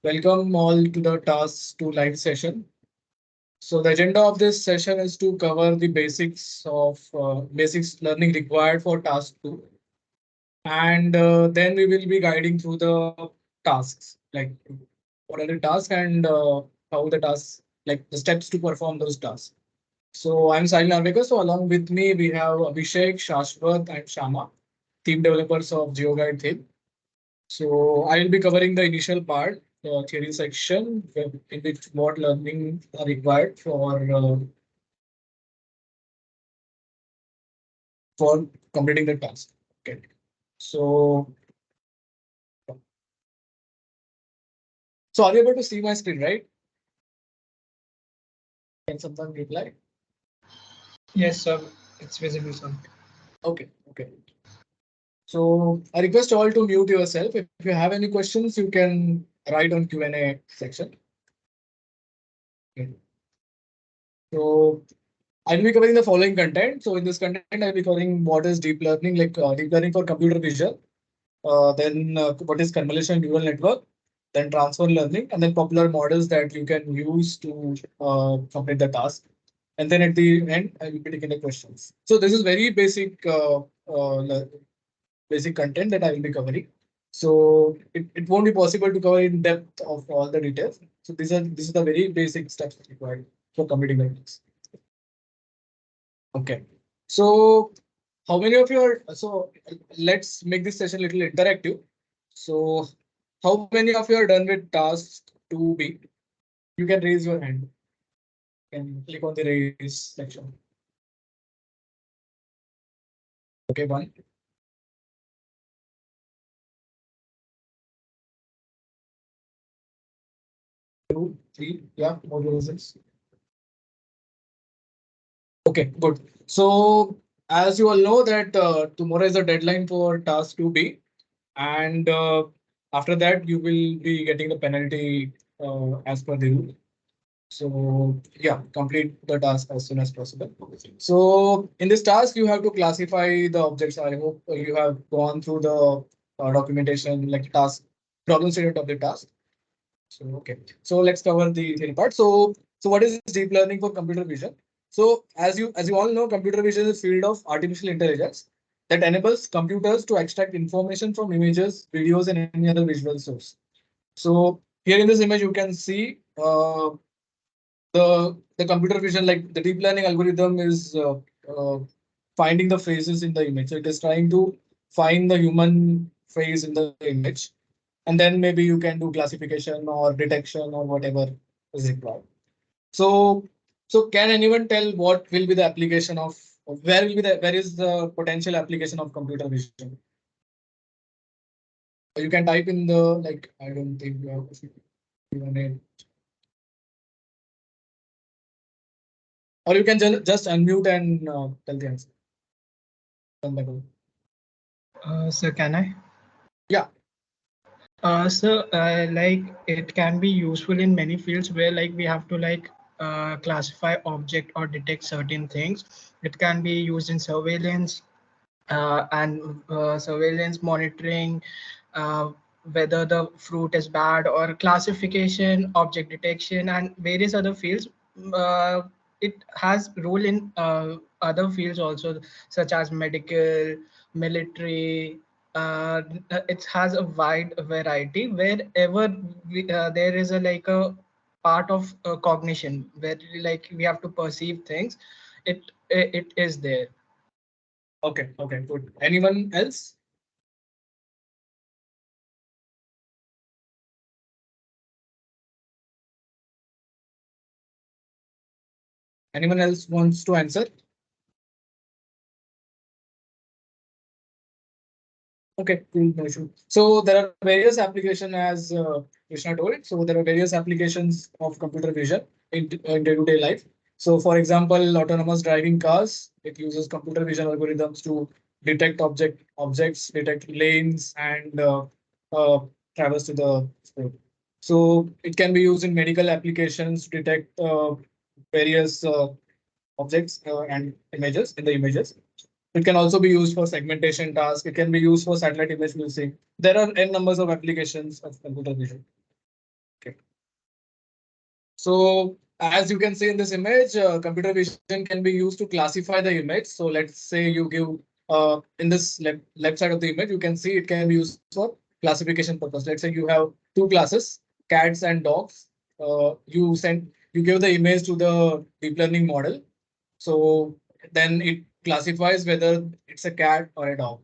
Welcome all to the Task 2 live session. So the agenda of this session is to cover the basics of basics learning required for Task 2, and then we will be guiding through the tasks, like what are the tasks and how the tasks, like the steps to perform those tasks. So I'm Sahil Narvekar. So along with me we have Abhishek, Shashwat, and Shama, team developers of GeoGuide theme. So I will be covering the initial part, the theory section, in which what learning are required for completing the task. Okay. So are you able to see my screen, right? Can someone reply? Yes, sir. It's visible, sir. Okay. Okay. So I request all to mute yourself. If you have any questions, you can write on Q&A section. Okay. So I'll be covering the following content. So in this content, I'll be covering what is deep learning, like deep learning for computer vision. Then what is convolutional neural network, then transfer learning, and then popular models that you can use to complete the task. And then at the end, I will be taking the questions. So this is very basic content that I will be covering. So it won't be possible to cover in depth of all the details. So this is the very basic steps required for completing the task. Okay. So how many of you are, so let's make this session a little interactive. So how many of you are done with task 2B? You can raise your hand. You can click on the raise section. Okay, 1. 2, 3, yeah, more raises. Okay, good. So as you all know that tomorrow is the deadline for task 2B, and after that you will be getting the penalty as per the rule. So yeah, complete the task as soon as possible. So in this task, you have to classify the objects. I hope you have gone through the documentation, like task problem statement of the task. So okay, so let's cover the theory part. So what is deep learning for computer vision? So as you all know, computer vision is a field of artificial intelligence that enables computers to extract information from images, videos, and any other visual source. So here in this image, you can see the computer vision, like the deep learning algorithm, is finding the faces in the image. So it is trying to find the human face in the image, and then maybe you can do classification or detection or whatever is required. So can anyone tell what will be the application of, where is the potential application of computer vision? You can type in the, like, I don't think you have given it. Or you can just unmute and tell the answer. Sir, can I? Yeah. So, like it can be useful in many fields where like we have to like classify object or detect certain things. It can be used in surveillance and surveillance monitoring, uh, whether the fruit is bad, or classification, object detection, and various other fields. It has role in other fields also, such as medical, military. It has a wide variety wherever there is a like a part of cognition where like we have to perceive things. It is there. Okay. Okay. Good. Anyone else? Anyone else wants to answer? Okay, cool, no issue. So there are various applications, as Krishna told. So there are various applications of computer vision in day-to-day life. So for example, autonomous driving cars, it uses computer vision algorithms to detect objects, detect lanes, and uh, traverse to the road. So it can be used in medical applications to detect various objects and images in the images. It can also be used for segmentation tasks. It can be used for satellite image processing. There are n numbers of applications of computer vision. So as you can see in this image, computer vision can be used to classify the image. So let's say you give in this left side of the image, you can see it can be used for classification purpose. Let's say you have two classes, cats and dogs. You give the image to the deep learning model. So then it classifies whether it's a cat or a dog.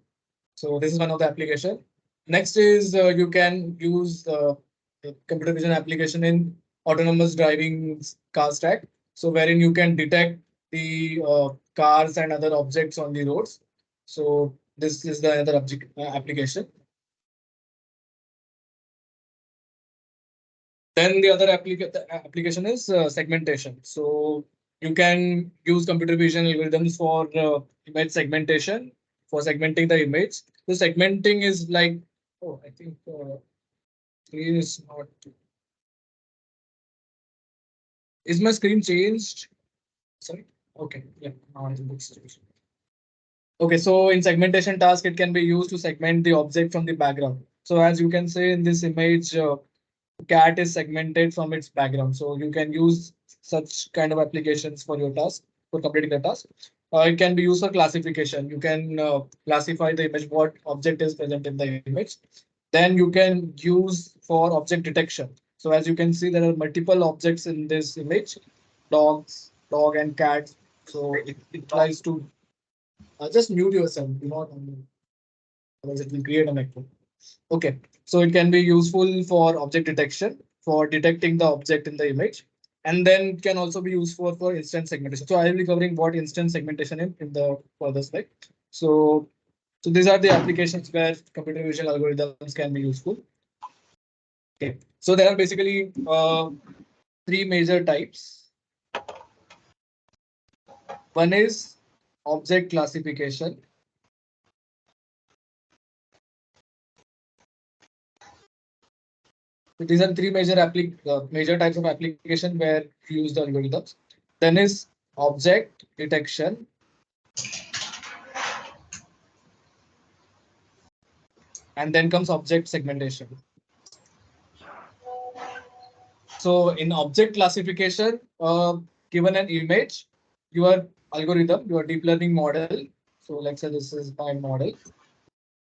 So this is one of the application. Next is you can use the computer vision application in autonomous driving car stack. So wherein you can detect the cars and other objects on the roads. So this is the other application. Then the other application is segmentation. So you can use computer vision algorithms for image segmentation, for segmenting the image. So segmenting is like, oh, I think screen is not. Is my screen changed? Sorry. Okay. Yeah. Now it looks changed. Okay. So in segmentation task, it can be used to segment the object from the background. So as you can see in this image, cat is segmented from its background. So you can use such kind of applications for your task, for completing the task. It can be used for classification. You can classify the image, what object is present in the image. Then you can use for object detection. So as you can see, there are multiple objects in this image, dog and cat. So it tries to just mute yourself, do not unmute, otherwise it will create an echo. Okay, so it can be useful for object detection, for detecting the object in the image, and then can also be used for instance segmentation. So I will be covering what instance segmentation in the further slide. So, so these are the applications where computer vision algorithms can be useful. Okay, so there are basically three major types. One is object classification. So these are three major types of application where you use the algorithms. Then is object detection, and then comes object segmentation. So in object classification, given an image, your algorithm, your deep learning model. So let's say this is my model.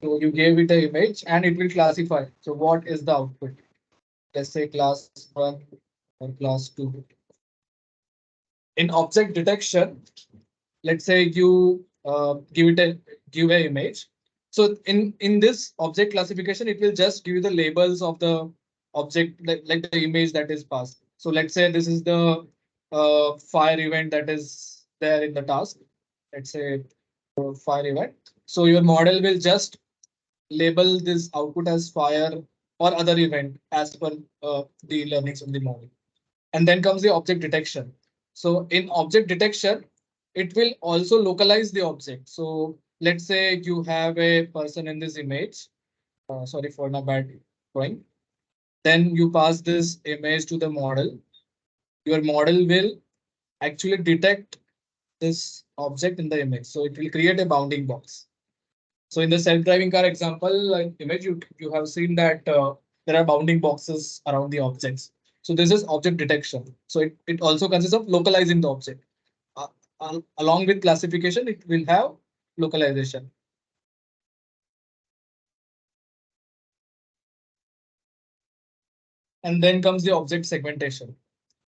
So you gave it an image and it will classify. So what is the output? Let's say class one or class two. In object detection, let's say you give a image. So in this object classification, it will just give you the labels of the object, like the image that is passed. So let's say this is the fire event that is there in the task. Let's say fire event. So your model will just label this output as fire or other event as per the learnings of the model. And then comes the object detection. So in object detection, it will also localize the object. So let's say you have a person in this image. Sorry for my bad drawing. Then you pass this image to the model. Your model will actually detect this object in the image. So it will create a bounding box. So in the self-driving car example image, you have seen that there are bounding boxes around the objects. So this is object detection. So it also consists of localizing the object. Along with classification, it will have localization. And then comes the object segmentation.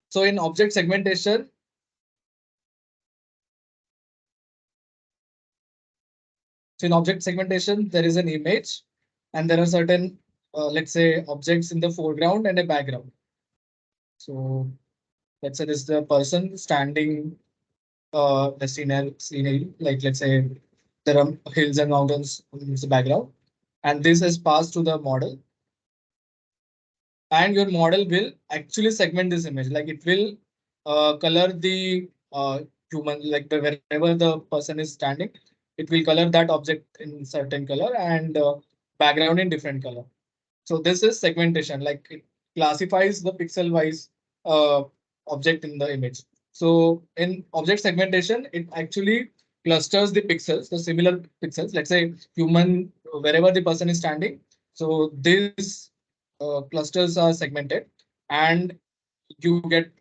So in object segmentation, there is an image and there are certain, let's say, objects in the foreground and a background. So let's say this is the person standing the scenery, like let's say there are hills and mountains in the background, and this is passed to the model, and your model will actually segment this image, like it will color the human, like wherever the person is standing, it will color that object in certain color and background in different color. So this is segmentation, like it classifies the pixel wise uh, object in the image. So in object segmentation, it actually clusters the pixels, the similar pixels, let's say human, wherever the person is standing. So these clusters are segmented, and you get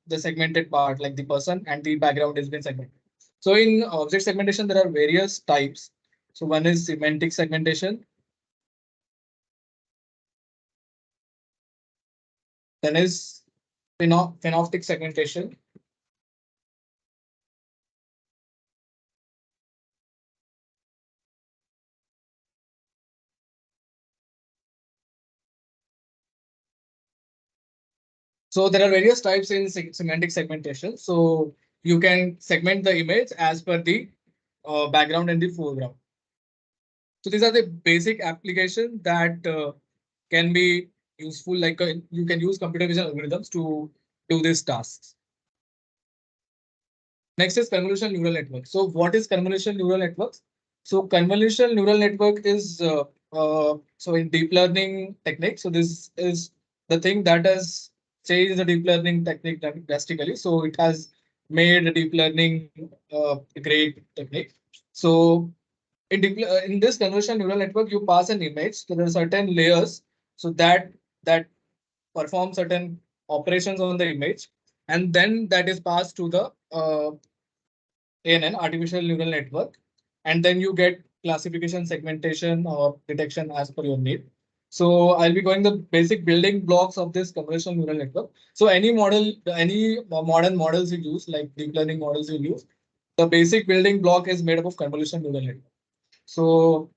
the segmented part, like the person and the background has been segmented. So in object segmentation, there are various types. So one is semantic segmentation. Then is phenoptic segmentation. So there are various types in semantic segmentation. So you can segment the image as per the background and the foreground. So these are the basic application that can be useful. Like you can use computer vision algorithms to do these tasks. Next is convolutional neural network. So what is convolutional neural networks? So convolutional neural network is so in deep learning technique. So this is the thing that has changed the deep learning technique drastically. So it has made a deep learning a great technique. So in this convolutional neural network, you pass an image. So there are certain layers. So that perform certain operations on the image, and then that is passed to the ANN, artificial neural network, and then you get classification, segmentation, or detection as per your need. So I'll be going the basic building blocks of this convolutional neural network. So any model, any modern models you use, like deep learning models you use, the basic building block is made up of convolutional neural network. So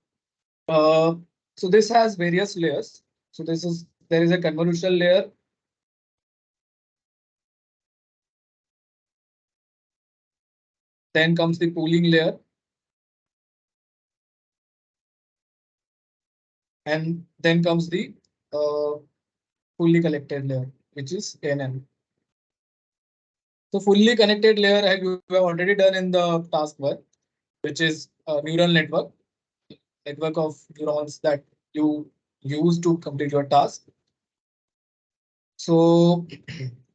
uh, so this has various layers. So there is a convolutional layer. Then comes the pooling layer, and then comes the uh, fully collected layer, which is NN. So fully connected layer you have already done in the task one, which is a neural network of neurons that you use to complete your task. So,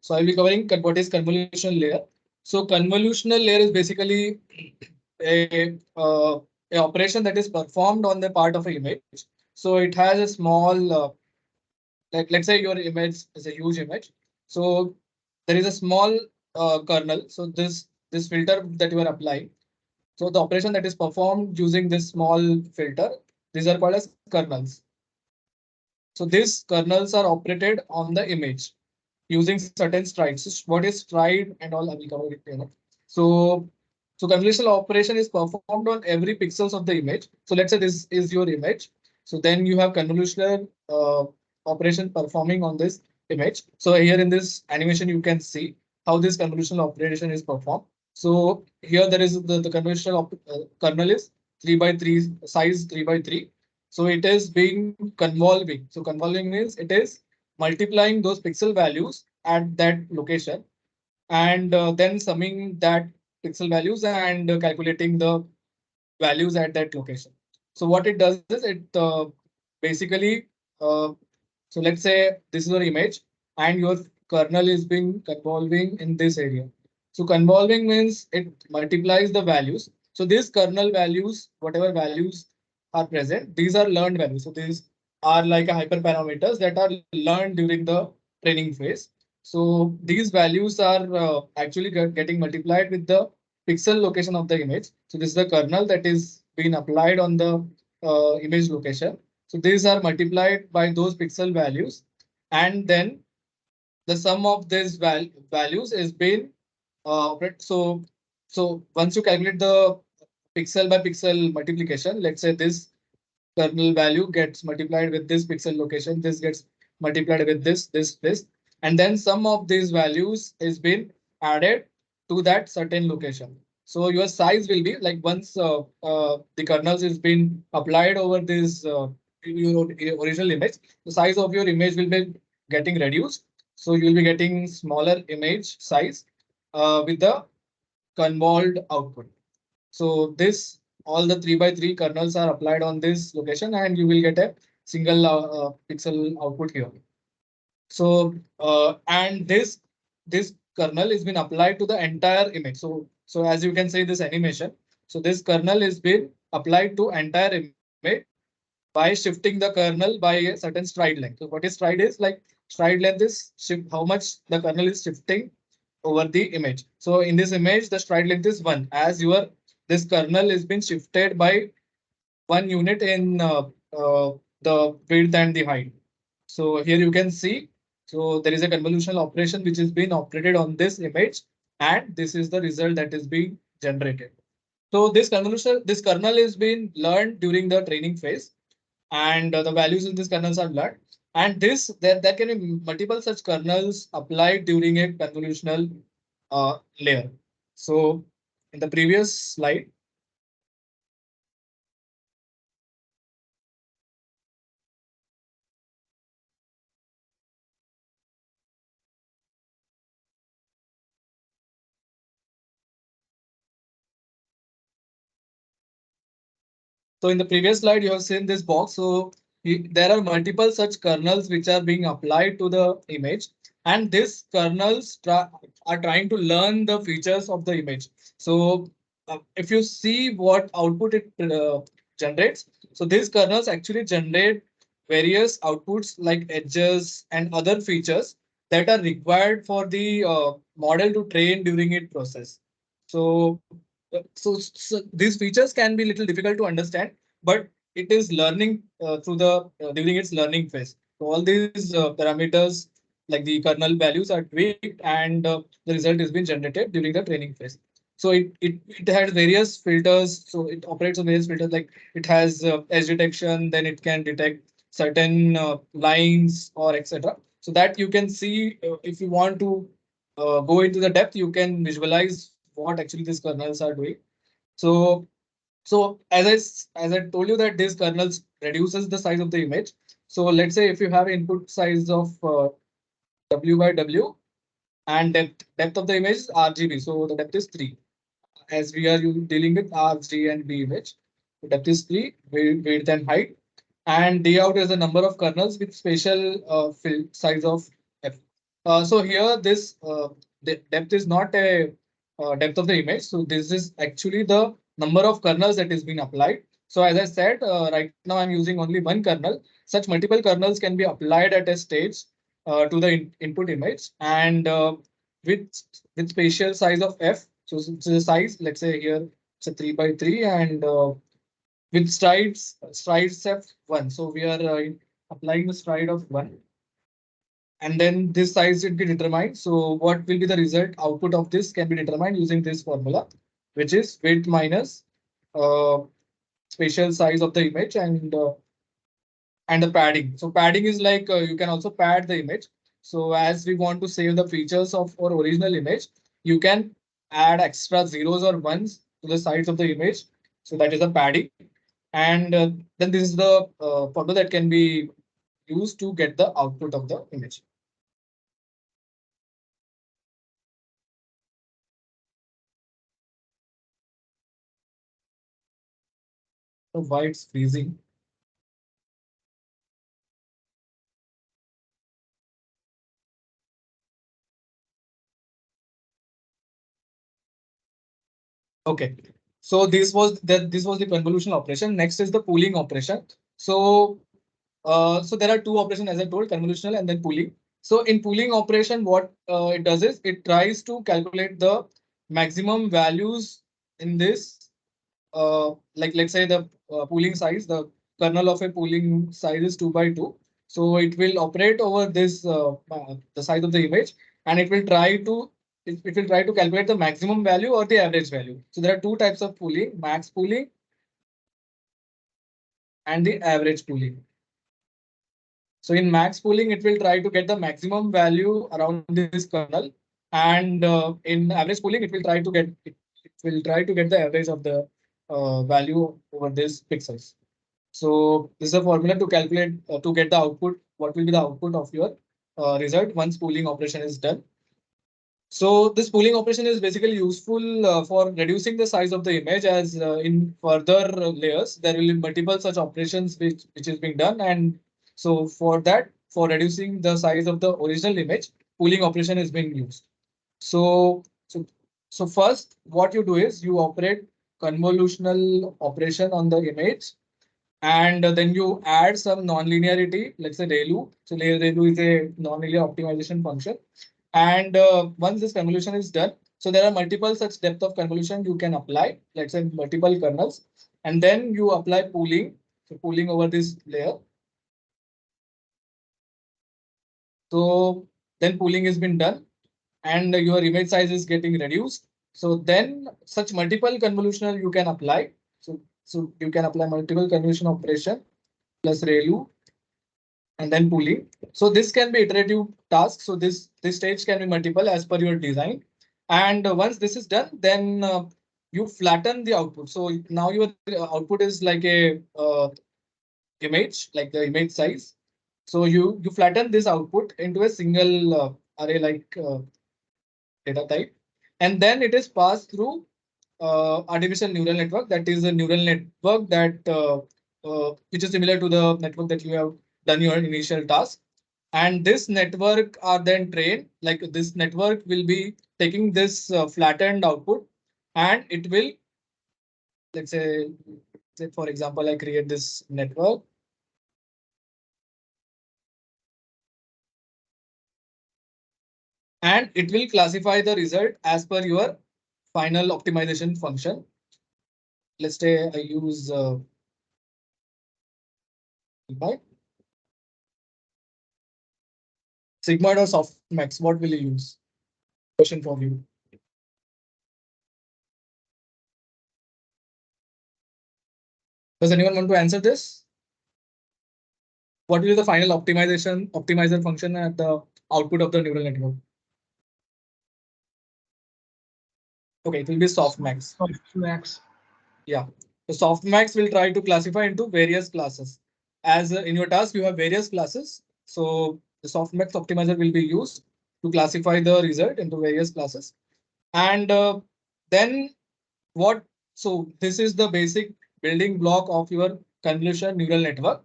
so I'll be covering what is convolutional layer. So convolutional layer is basically a operation that is performed on the part of an image. So it has a small, like let's say your image is a huge image. So there is a small kernel. So this filter that you are applying. So the operation that is performed using this small filter, these are called as kernels. So these kernels are operated on the image using certain strides. So what is stride and all, I will cover it later. So, so convolutional operation is performed on every pixels of the image. So let's say this is your image. So then you have convolutional operation performing on this image. So here in this animation, you can see how this convolutional operation is performed. So here there is the convolutional kernel is 3 by 3 size 3 by 3. So it is being convolving. So convolving means it is multiplying those pixel values at that location, and then summing that pixel values and calculating the values at that location. So what it does is it basically, so let's say this is your image and your kernel is being convolving in this area. So convolving means it multiplies the values. So these kernel values, whatever values are present, these are learned values. So these are like a hyperparameters that are learned during the training phase. So these values are actually getting multiplied with the pixel location of the image. So this is the kernel that is being applied on the image location. So these are multiplied by those pixel values, and then the sum of these values is being so once you calculate the pixel by pixel multiplication, let's say this kernel value gets multiplied with this pixel location, this gets multiplied with this, and then sum of these values is been added to that certain location. So your size will be like once the kernels is been applied over this your original image, the size of your image will be getting reduced. So you will be getting smaller image size with the convolved output. So this all the 3 by 3 kernels are applied on this location, and you will get a single pixel output here. So and this kernel is been applied to the entire image. So as you can see this animation, so this kernel is been applied to entire image by shifting the kernel by a certain stride length. So what is stride is like stride length is shift, how much the kernel is shifting over the image. So in this image, the stride length is 1, as your this kernel is been shifted by 1 unit in the width and the height. So here you can see, so there is a convolutional operation which is being operated on this image, and this is the result that is being generated. So this kernel is being learned during the training phase, and the values in this kernels are learned. And there can be multiple such kernels applied during a convolutional layer. So in the previous slide, so in the previous slide, you have seen this box. So there are multiple such kernels which are being applied to the image, and these kernels are trying to learn the features of the image. So if you see what output it generates, so these kernels actually generate various outputs like edges and other features that are required for the model to train during its process. So so these features can be little difficult to understand, but it is learning through the during its learning phase. So all these parameters like the kernel values are tweaked, and the result is being generated during the training phase. So it has various filters. So it operates on various filters, like it has edge detection, then it can detect certain lines or etc. So that you can see if you want to go into the depth, you can visualize what actually these kernels are doing. So as I told you that these kernels reduces the size of the image. So let's say if you have input size of W by W, and depth of the image is RGB. So the depth is 3, as we are dealing with RG and B image. The depth is 3, width and height, and D out is the number of kernels with spatial size of F. So here this the depth is not a depth of the image. So this is actually the number of kernels that is being applied. So as I said, right now I'm using only one kernel. Such multiple kernels can be applied at a stage to the input image, and with spatial size of F. So the size, let's say here it's a 3 by 3, and with strides of 1. So we are applying the stride of 1, and then this size will be determined. So what will be the result output of this can be determined using this formula, which is width minus uh, spatial size of the image, and the padding. So padding is like you can also pad the image. So as we want to save the features of our original image, you can add extra zeros or ones to the sides of the image. So that is the padding. And then this is the formula that can be used to get the output of the image. So why it's freezing? Okay. So this was the convolution operation. Next is the pooling operation. So so there are two operations, as I told, convolutional and then pooling. So in pooling operation, what it does is it tries to calculate the maximum values in this. Like let's say the pooling size, the kernel of a pooling size is 2 by 2. So it will operate over this the size of the image, and it will try to calculate the maximum value or the average value. So there are two types of pooling: max pooling and the average pooling. So in max pooling, it will try to get the maximum value around this kernel, and in average pooling, it will try to get the average of the value over this pixels. So this is a formula to calculate to get the output. What will be the output of your result once pooling operation is done? So this pooling operation is basically useful for reducing the size of the image, as in further layers there will be multiple such operations which is being done, and so for that, for reducing the size of the original image, pooling operation is being used. So so first, what you do is you operate convolutional operation on the image, and then you add some non-linearity, let's say ReLU. So ReLU is a non-linear optimization function. And once this convolution is done, so there are multiple such depth of convolution you can apply, let's say multiple kernels, and then you apply pooling. So pooling over this layer. So then pooling has been done and your image size is getting reduced. So then such multiple convolutional you can apply. So you can apply multiple convolution operation plus ReLU and then pooling. So this can be iterative task. So this stage can be multiple as per your design. And once this is done, then you flatten the output. So now your output is like a image, like the image size. So you flatten this output into a single array like data type, and then it is passed through artificial neural network. That is a neural network that which is similar to the network that you have done your initial task. And this network are then trained, like this network will be taking this flattened output, and it will, let's say for example, I create this network. And it will classify the result as per your final optimization function. Let's say I use by sigmoid or softmax. What will you use? Question for you. Does anyone want to answer this? What will be the final optimizer function at the output of the neural network? Okay, it will be softmax. Softmax. Yeah. The softmax will try to classify into various classes. As in your task, you have various classes. So the softmax optimizer will be used to classify the result into various classes. And then what? So this is the basic building block of your convolution neural network.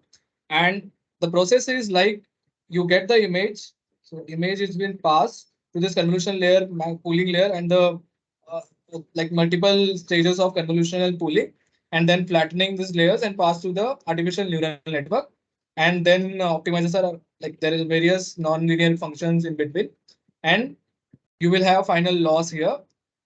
And the process is like you get the image. So image is been passed to this convolution layer, pooling layer, and the uh, like multiple stages of convolutional pooling, and then flattening these layers and pass to the artificial neural network. And then optimizers are like there is various non-linear functions in between, and you will have final loss here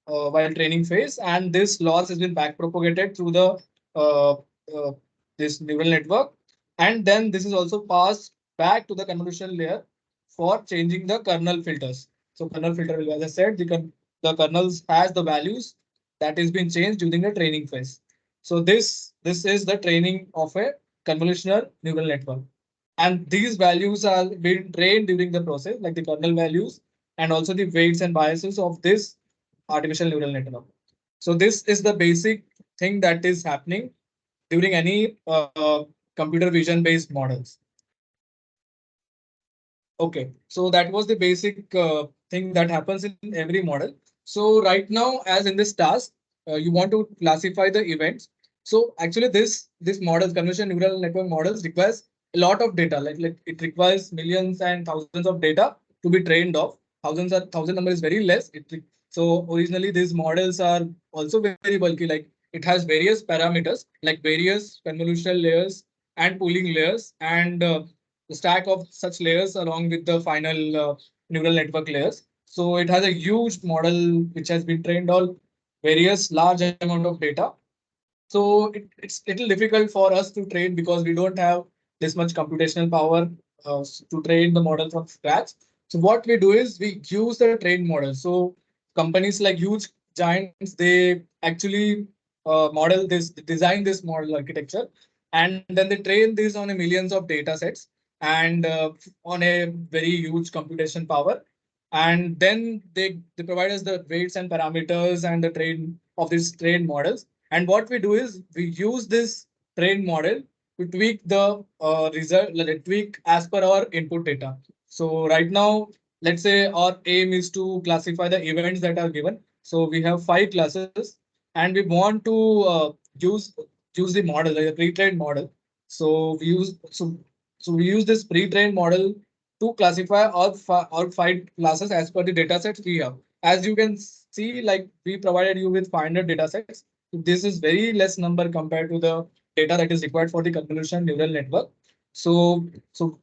while training phase, and this loss has been back propagated through the uh, uh, this neural network, and then this is also passed back to the convolution layer for changing the kernel filters. So kernel filter will, as I said, the kernels has the values that is been changed during the training phase. So this is the training of a convolutional neural network, and these values are being trained during the process, like the kernel values and also the weights and biases of this artificial neural network. So this is the basic thing that is happening during any computer vision based models. Okay, so that was the basic thing that happens in every model. So right now, as in this task, you want to classify the events. So actually, this models, convolutional neural network models, requires a lot of data. Like it requires millions and thousands of data to be trained off. Thousand number is very less. So originally these models are also very bulky. Like it has various parameters, like various convolutional layers and pooling layers, and the stack of such layers along with the final neural network layers. So it has a huge model which has been trained on various large amount of data. So it's little difficult for us to train because we don't have this much computational power to train the model from scratch. So what we do is we use the trained model. So companies like huge giants, they actually model this, design this model architecture, and then they train this on a millions of data sets and on a very huge computation power. And then they provide us the weights and parameters and the train of these trained models, and what we do is we use this trained model to tweak the result, like tweak as per our input data. So right now, let's say our aim is to classify the events that are given. So we have 5 classes, and we want to use use the model, like a pre-trained model. So we use this pre-trained model to classify all 5 classes as per the data sets we have. As you can see, like we provided you with 500 data sets. This is very less number compared to the data that is required for the convolutional neural network. So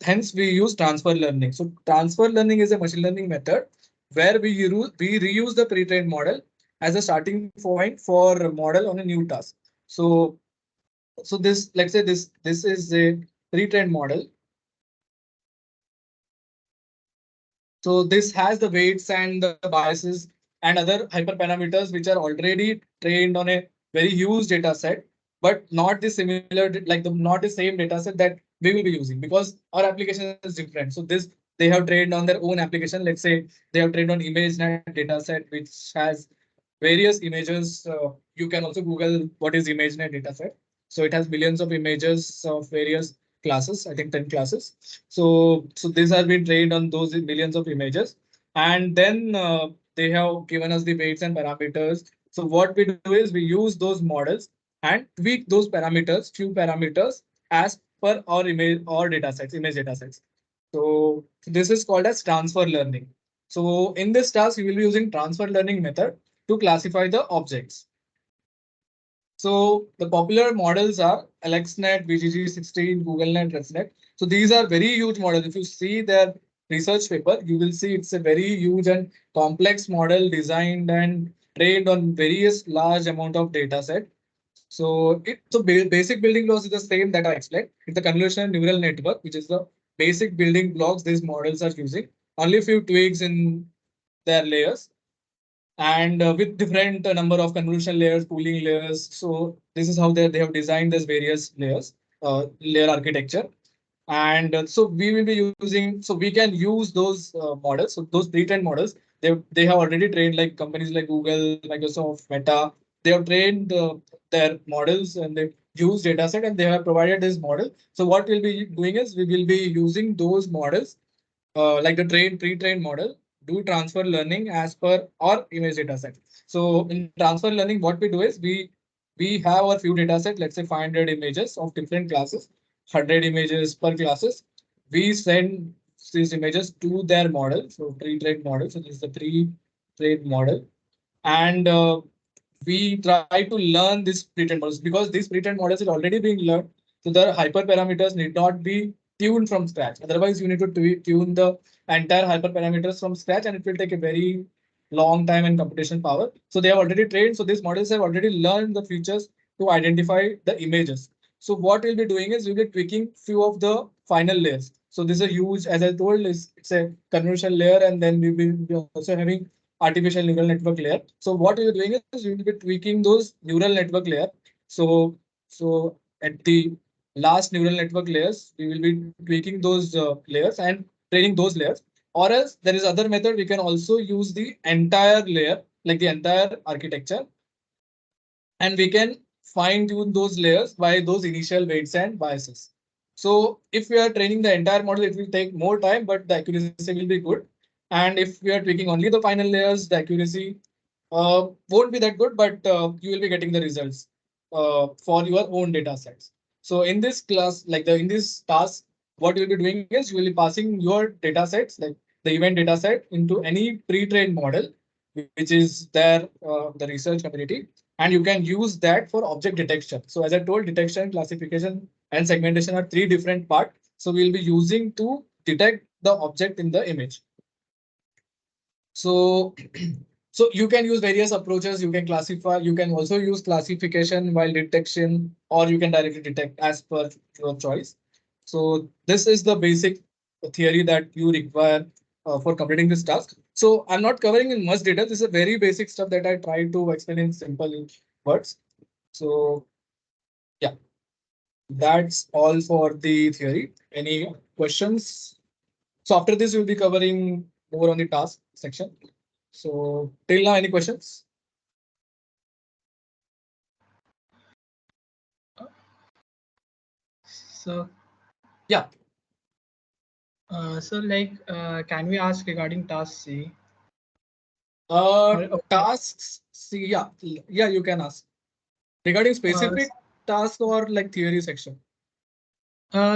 hence we use transfer learning. So transfer learning is a machine learning method where we reuse the pre-trained model as a starting point for a model on a new task. So this, let's say this is a pre-trained model. So this has the weights and the biases and other hyperparameters which are already trained on a very huge data set, but not the similar, like not the same data set that we will be using, because our application is different. So this, they have trained on their own application. Let's say they have trained on ImageNet data set, which has various images. You can also Google what is ImageNet data set. So it has millions of images of various classes, I think 10 classes. So these have been trained on those millions of images. And then they have given us the weights and parameters. So what we do is we use those models and tweak those parameters, few parameters, as per our image or data sets, image data sets. So this is called as transfer learning. So in this task, we will be using transfer learning method to classify the objects. So the popular models are AlexNet, BGG16, GoogleNet, ResNet. So these are very huge models. If you see their research paper, you will see it's a very huge and complex model designed and trained on various large amount of data set. So basic building blocks is the same that I explained. It's the convolutional neural network, which is the basic building blocks these models are using. Only a few tweaks in their layers, and with different number of convolution layers, pooling layers. So this is how they have designed this various layers, layer architecture. And so we will be using, so we can use those models. So those pre-trained models, they have already trained, like companies like Google, Microsoft, Meta. They have trained their models and they use data set and they have provided this model. So what we'll be doing is we will be using those models, like the pre-trained model, do transfer learning as per our image data set. So in transfer learning, what we do is we have a few data set, let's say 500 images of different classes, 100 images per classes. We send these images to their model, so pre-trained model. So this is the pre-trained model, and we try to learn these pre-trained models because these pre-trained models is already being learned. So the hyperparameters need not be tuned from scratch. Otherwise, you need to tune the entire hyperparameters from scratch, and it will take a very long time and computation power. So they have already trained. So these models have already learned the features to identify the images. So what we'll be doing is we'll be tweaking few of the final layers. So this is a huge, as I told, it's a convolution layer, and then we will be also having artificial neural network layer. So what you're doing is you will be tweaking those neural network layer. So at the last neural network layers, we will be tweaking those layers and training those layers. Or else there is other method, we can also use the entire layer, like the entire architecture, and we can fine tune those layers by those initial weights and biases. So if we are training the entire model, it will take more time, but the accuracy will be good. And if we are tweaking only the final layers, the accuracy won't be that good, but you will be getting the results for your own data sets. So in this class, like in this task, what you'll be doing is you will be passing your data sets, like the event data set, into any pre-trained model, which is there, the research community, and you can use that for object detection. So as I told, detection, classification, and segmentation are three different parts. So we'll be using to detect the object in the image. So, so you can use various approaches. You can classify. You can also use classification while detection, or you can directly detect as per your choice. So this is the basic theory that you require for completing this task. So I'm not covering in much detail. This is a very basic stuff that I try to explain in simple words. So yeah, that's all for the theory. Any questions? So after this, we'll be covering more on the task section. So till now, any questions? So Yeah. can we ask regarding task C? Okay. Tasks. See, yeah, you can ask regarding Uh, specific task or like theory section.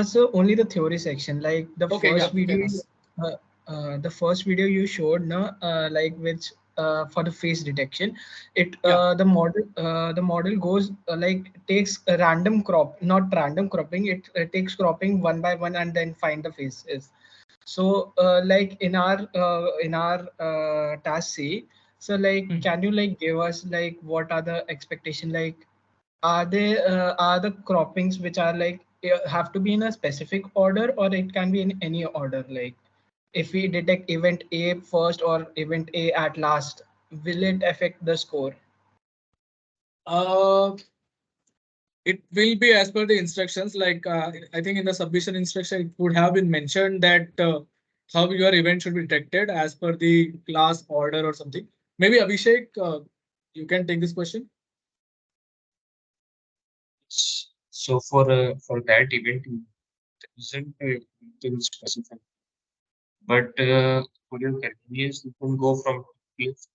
so only the theory section, like Okay, yeah, you can ask. the first video you showed, no, like which for the face detection. It Yeah. the model goes like takes a random crop, not random cropping. It takes cropping one by one and then find the faces. So like in our task C, so like Hmm. can you like give us like what are the expectation, like are the croppings which are like have to be in a specific order, or it can be in any order, like if we detect event A first or event A at last, will it affect the score? Uh, it will be as per the instructions. Like I think in the submission instruction, it would have been mentioned that how your event should be detected as per the class order or something. Maybe Abhishek, you can take this question. So for that event, there isn't anything specific. But for your convenience, you can go from place.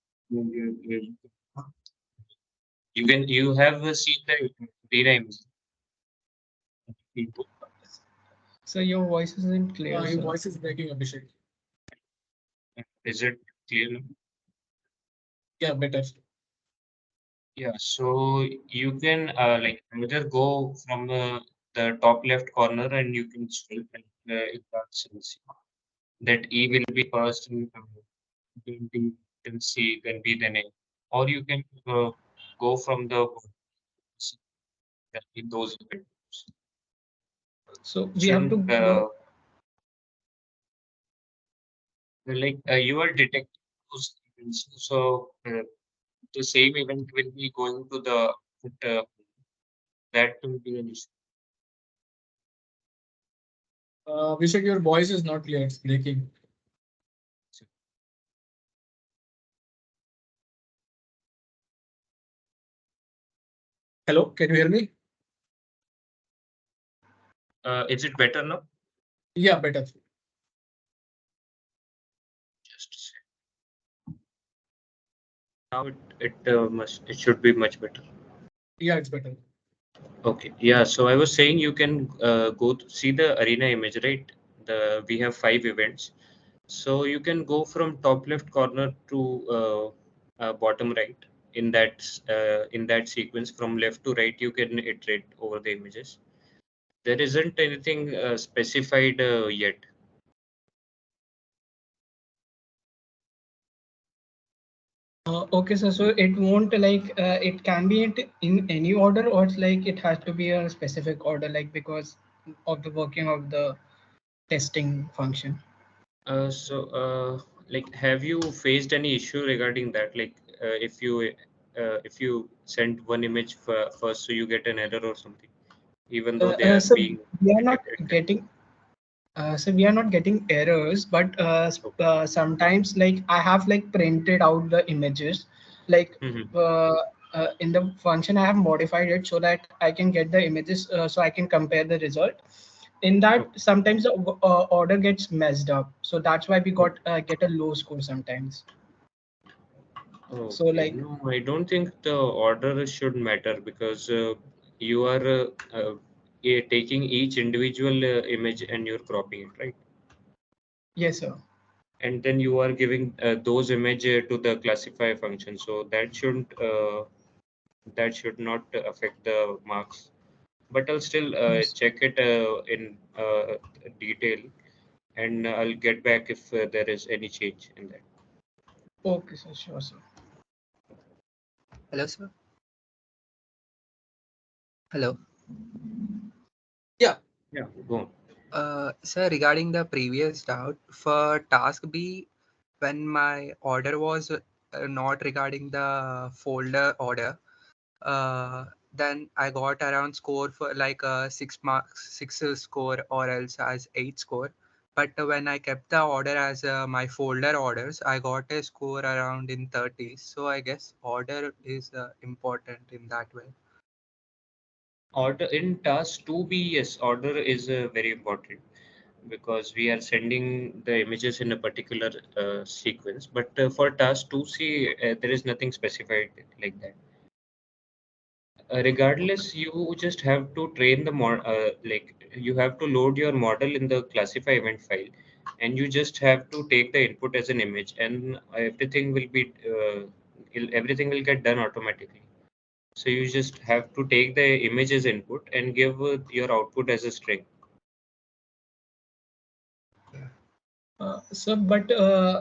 You have seen the data image. So your voice isn't clear, Your sir. voice is breaking, Abhishek. Is it clear now? Yeah, better. Yeah, so you can like either go from the top left corner and you can swipe and it starts that E will be first and then D, then C, then B, then A. Or you can go from the in those events. So we have to Shouldn't go. like you are detecting those events, so the same event will be going to the that will be an issue. Abhishek, your voice is not clear. It's breaking. Hello, can you hear me? Is it better now? Yeah, better. Just a sec. Now it should be much better. Yeah, it's better. Okay, yeah. So I was saying you can go to see the arena image, right? We have 5 events, so you can go from top left corner to bottom right in that sequence. From left to right, you can iterate over the images. There isn't anything specified yet. Okay, so it won't like it can be in any order, or it's like it has to be a specific order, like because of the working of the testing function. Like, have you faced any issue regarding that? Like, if you send one image first, so you get an error or something, even though they are So being we are not detected. getting errors, but Okay. sometimes like I have like printed out the images, like Mhm. in the function I have modified it so that I can get the images, so I can compare the result. In that, Okay. sometimes the order gets messed up, so that's why we got get a low score sometimes. So Okay. like No, I don't think the order should matter because you are taking each individual image and you're cropping it, right? yes, sir. And then you are giving those image to the classify function, so that should not affect the marks. But I'll still Yes. check it in detail, and I'll get back if there is any change in that. Okay, sir. Sure, sir. Hello, sir. Hello. Yeah. Yeah, go on. Sir, regarding the previous doubt, for task B, when my order was not regarding the folder order, then I got around score for like a 6 marks, 6 score or else as 8 score. But when I kept the order as my folder orders, I got a score around in 30s. So I guess order is important in that way. Order in task 2B, yes, order is very important because we are sending the images in a particular sequence. But for task 2C, there is nothing specified like that. Regardless, you just have to train the mod, like you have to load your model in the classify event file. and you just have to take the input as an image, and everything will get done automatically. So you just have to take the image as input and give your output as a string. So, but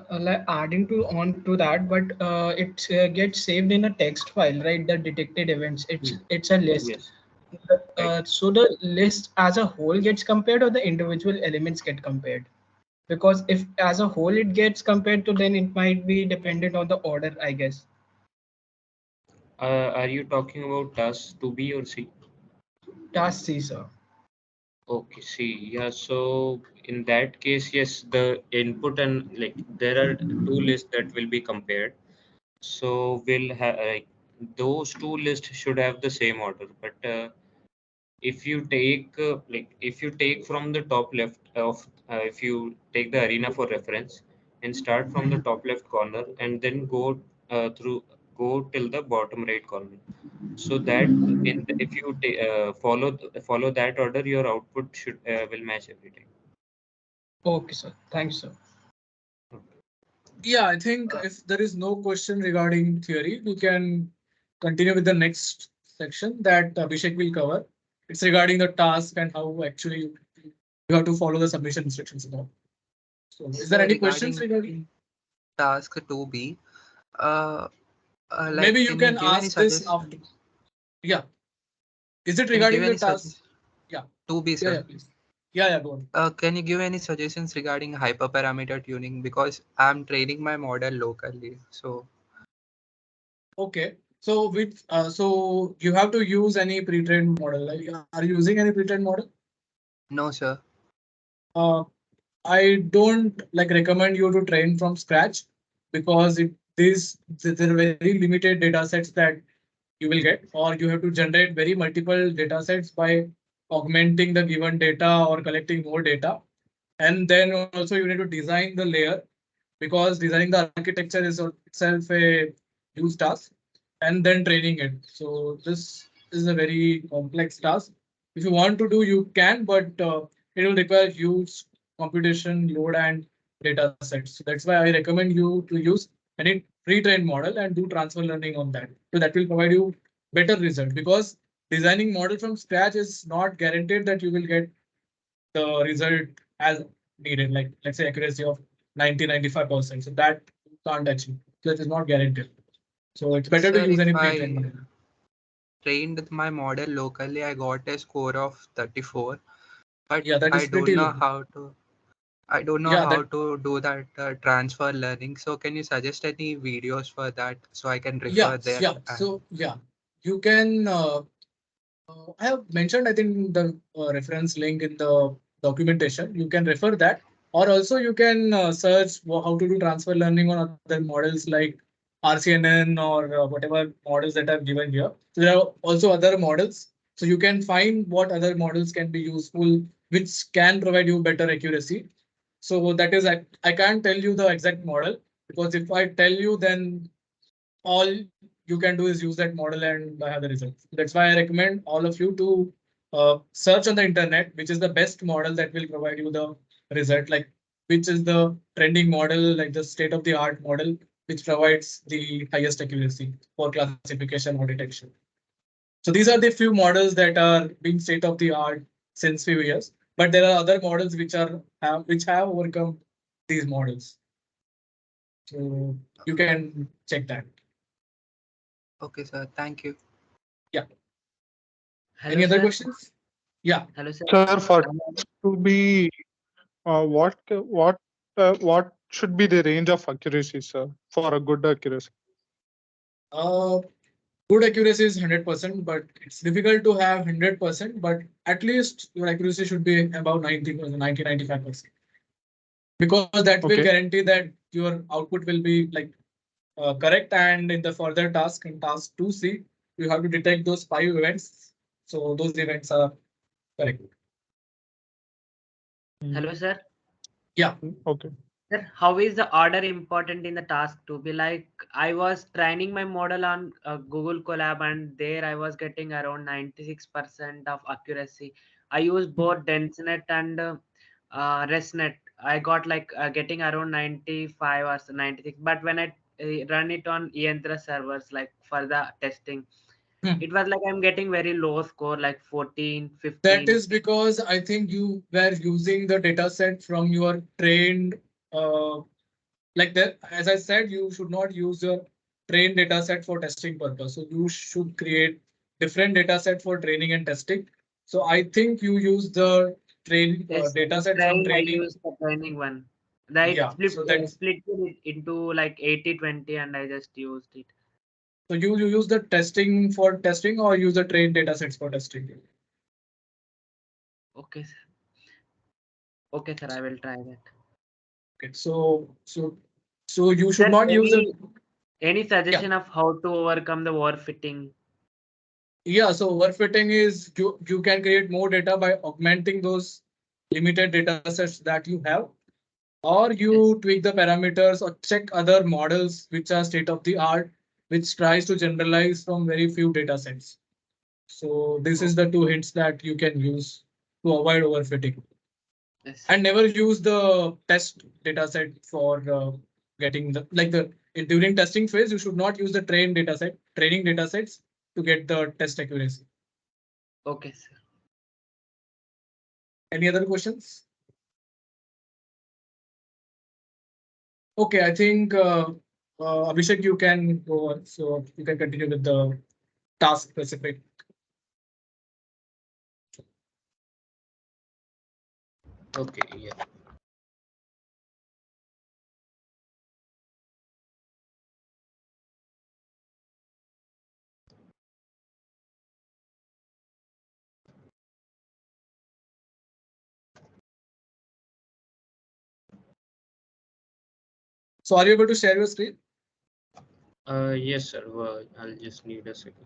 like adding to on to that, but it gets saved in a text file, right? The detected events. It's a list. Yes, right. So the list as a whole gets compared, or the individual elements get compared? Because if as a whole it gets compared to, then it might be dependent on the order, I guess. Are you talking about task 2B or C? Task C, sir. Okay, see, yeah, so in that case, yes, the input and like there are two lists that will be compared. So we'll have like those two lists should have the same order. But if you take from the top left of if you take the arena for reference and start from the Mhm. top left corner and then go till the bottom right corner. So that if you follow that order, your output should will match every time. Okay, sir. Thanks, sir. Yeah, I think if there is no question regarding theory, we can continue with the next section that Abhishek will cover. It's regarding the task and how actually you have to follow the submission instructions and all. So, is there So any questions regarding regarding? task 2B, uh, Maybe like, you can you can give any ask this after. suggestions? Yeah. Is it Can you give regarding the any task? suggestions? Yeah. 2B, Yeah, sir. yeah, please. Yeah, go on. Can you give any suggestions regarding hyperparameter tuning? Because I'm training my model locally. So Okay. So so you have to use any pre-trained model. Like, are you using any pre-trained model? no, sir. Uh, I don't like recommend you to train from scratch because there are very limited data sets that you will get, or you have to generate very multiple data sets by augmenting the given data or collecting more data. And then also you need to design the layer because designing the architecture is itself a huge task, and then training it. So this is a very complex task. If you want to do, you can, but it will require huge computation load and data sets. So that's why I recommend you to use any pre-trained model and do transfer learning on that. So that will provide you better result because designing model from scratch is not guaranteed that you will get the result as needed, like let's say accuracy of 90-95%. So that you can't achieve. That is not guaranteed. So it's better to Sir, use any if pre-trained I model. trained my model locally, I got a score of 34, but Yeah, that I is don't pretty know low. how to. I don't know Yeah, how that to do that transfer learning. So can you suggest any videos for that so I can yeah, refer there? yeah. And So yeah, you can I have mentioned, I think, the reference link in the documentation. You can refer that, or also you can search how to do transfer learning on other models like RCNN or whatever models that are given here. So there are also other models. So you can find what other models can be useful, which can provide you better accuracy. So that is, I can't tell you the exact model because if I tell you, then all you can do is use that model and have the results. That's why I recommend all of you to search on the internet, which is the best model that will provide you the result, like which is the trending model, like the state of the art model, which provides the highest accuracy for classification or detection. So these are the few models that are being state of the art since few years, but there are other models which have overcome these models. So you can check that. okay, sir. Thank you. Yeah. Hello, Any other sir. questions? Yeah. Hello, sir. Sir, for to be what should be the range of accuracy, sir, for a good accuracy? Uh, Good accuracy is 100%, but it's difficult to have 100%, but at least your accuracy should be about 90%, 90-95%. Because that will Okay. guarantee that your output will be like correct. And in the further task, in task 2C, you have to detect those 5 events. So those events are correct. Hello, sir. Yeah. Okay. Sir, how is the order important in the task to be like? I was training my model on Google Colab, and there I was getting around 96% of accuracy. I used both DenseNet and ResNet I got like getting around 95 or 96. But when I run it on eYRC servers, like for the testing, Hmm. it was like I'm getting very low score, like 14, That 15. is because I think you were using the data set from your trained, like that. As I said, you should not use your trained data set for testing purpose. So you should create different data set for training and testing. So I think you use the Yes, data the set from train I training. used the training one. That Yeah. split So that split it into like 80-20, and I just used it. so you use the testing for testing or use the trained data sets for testing. Okay, sir. Okay, sir. I will try that. Okay. So you should Sir, not use it. any Yeah. suggestion of how to overcome the overfitting? Yeah, so overfitting is you can create more data by augmenting those limited data sets that you have, or Yes. you tweak the parameters or check other models which are state of the art, which tries to generalize from very few data sets. So this is the two hints that you can use to avoid overfitting. Yes. And never use the test data set for getting the during testing phase. You should not use the training data sets to get the test accuracy. Okay, sir. Any other questions? Okay, I think Abhishek, you can go on. So you can continue with the task specific. Okay, yeah. So are you able to share your screen? Yes, sir. I'll just need a second.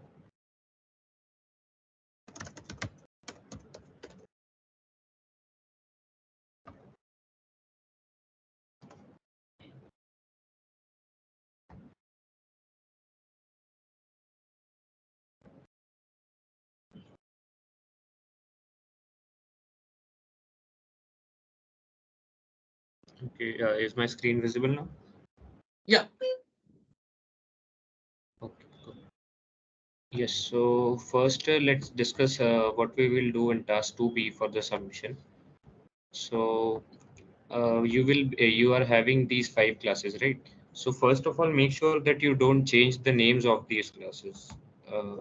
Okay, is my screen visible now? Yeah. Okay, good. Yes, so first let's discuss what we will do in task 2B for the submission. So you are having these 5 classes, right? So first of all, make sure that you don't change the names of these classes. Uh,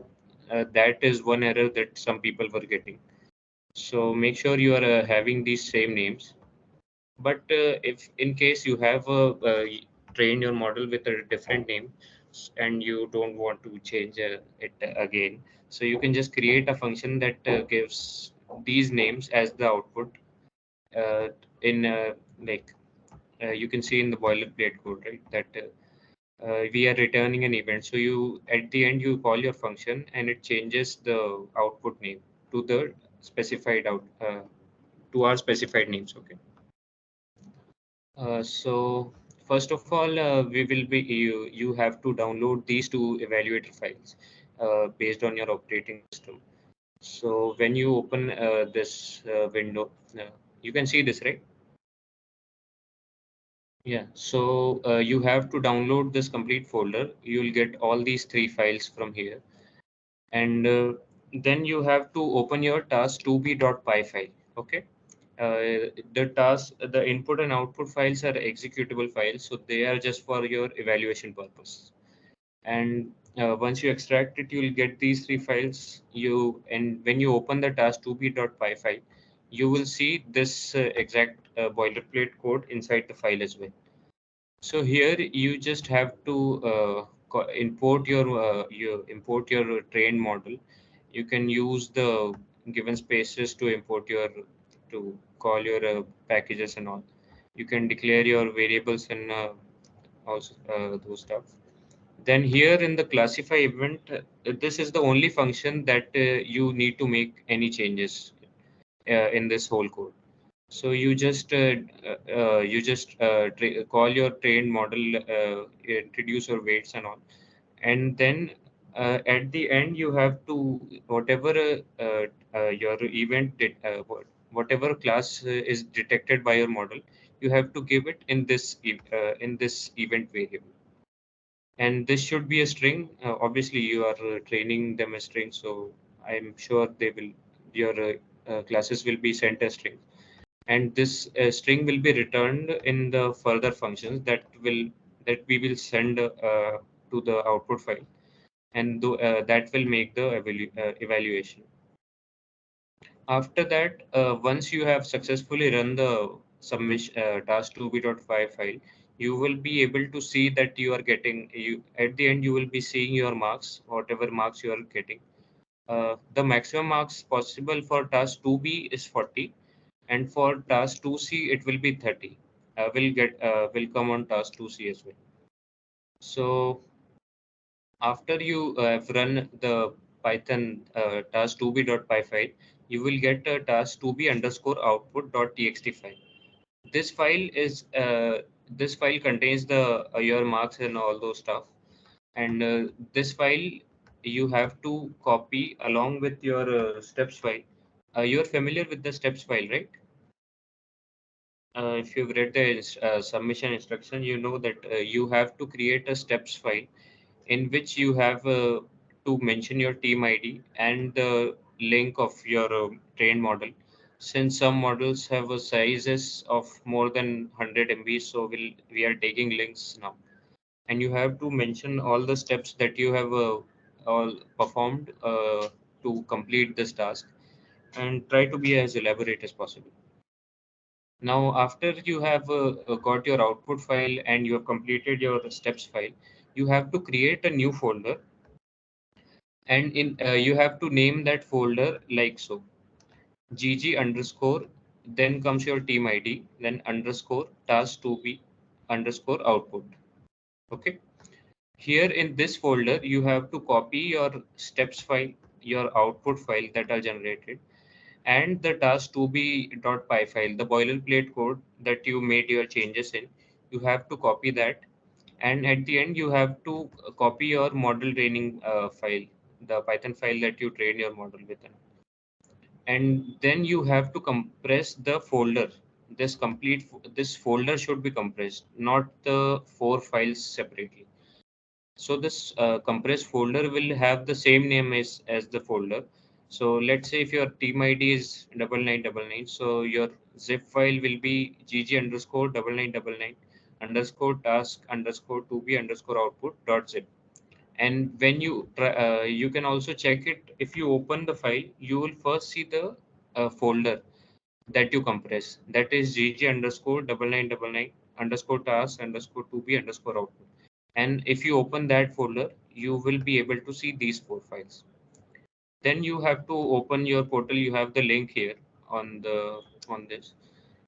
that is one error that some people were getting. So make sure you are having these same names. But if in case you have trained your model with a different name and you don't want to change it again, so you can just create a function that gives these names as the output uh, in like you can see in the boilerplate code, right? That we are returning an event. So you at the end you call your function and it changes the output name to the specified out to our specified names. Okay. So first of all, we will be you have to download these two evaluator files based on your operating system. So when you open this window, you can see this, right? Yeah. So you have to download this complete folder. You'll get all these 3 files from here, and then you have to open your task2b.py file. Okay. The input and output files are executable files, so they are just for your evaluation purpose. And once you extract it, you'll get these 3 files. And when you open the task2b.py file, you will see this exact boilerplate code inside the file as well. So here you just have to import your trained model. You can use the given spaces to import your to call your packages and all. You can declare your variables and also those stuff. Then here in the classify event, this is the only function that you need to make any changes in this whole code. So you just call your trained model, introduce your weights and all, and then at the end you have to whatever your whatever class is detected by your model, you have to give it in this event variable. And this should be a string. Obviously, you are training them a string, so I'm sure they will your classes will be sent a string, and this string will be returned in the further functions that we will send to the output file, and that will make the evaluation. After that, once you have successfully run the submission task2b.py file, you will be able to see that you are getting you at the end. You will be seeing your marks, whatever marks you are getting. The maximum marks possible for task 2b is 40, and for task 2c it will be 30. Will come on task 2c as well. So after you have run the Python task2b.py file, you will get a task2b underscore output.txt file. This file is this file contains the your marks and all those stuff. And this file you have to copy along with your steps file. You're familiar with the steps file, right? If you've read the submission instruction, you know that you have to create a steps file in which you have to mention your team ID and the link of your trained model. Since some models have a sizes of more than 100 MB, so we are taking links now. And you have to mention all the steps that you have all performed to complete this task, and try to be as elaborate as possible. Now, after you have got your output file and you have completed your steps file, you have to create a new folder, and in you have to name that folder like so: gg underscore, then comes your team ID, then underscore task2b underscore output. Okay. Here in this folder, you have to copy your steps file, your output file that are generated, and the task2b.py file, the boilerplate code that you made your changes in. You have to copy that, and at the end you have to copy your model training file, the Python file that you train your model with. And then you have to compress the folder. This folder should be compressed, not the four files separately. So this compressed folder will have the same name as the folder. So let's say if your team ID is 9999, so your zip file will be gg underscore 9999 underscore task underscore 2b underscore output dot zip. And when you try, you can also check it. If you open the file, you will first see the folder that you compress. That is gg underscore 9999 underscore task underscore 2b underscore output. And if you open that folder, you will be able to see these four files. Then you have to open your portal. You have the link here on this.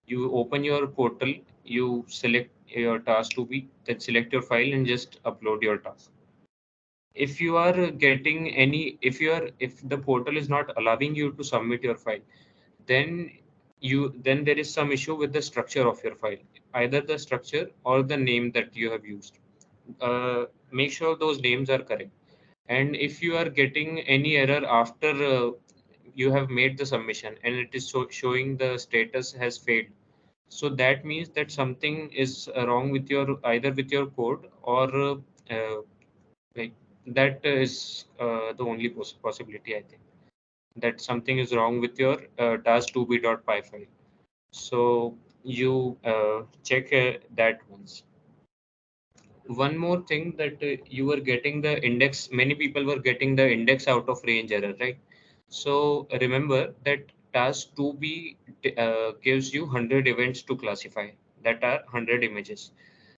You open your portal, you select your task to be, then select your file and just upload your task. If you are getting any, if the portal is not allowing you to submit your file, then then there is some issue with the structure of your file, either the structure or the name that you have used. Make sure those names are correct. And if you are getting any error after you have made the submission and it is showing the status has failed, so that means that something is wrong with your either with your code or like that is the only possibility, I think, that something is wrong with your task2b.py file. So you check that once. One more thing, that you were getting the index, many people were getting the index out of range error, right? So remember that task 2b gives you 100 events to classify, that are 100 images.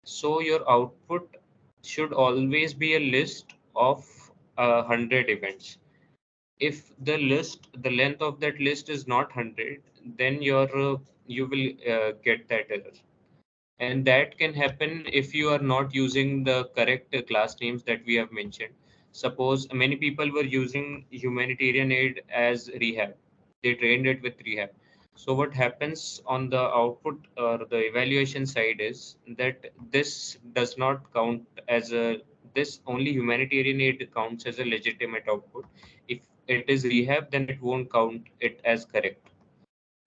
So your output should always be a list of 100 events. If the length of that list is not 100, then you will get that error. And that can happen if you are not using the correct class names that we have mentioned. Suppose many people were using humanitarian aid as rehab. They trained it with rehab. So what happens on the output or the evaluation side is that this does not count as this only humanitarian aid counts as a legitimate output. If it is rehab, then it won't count it as correct.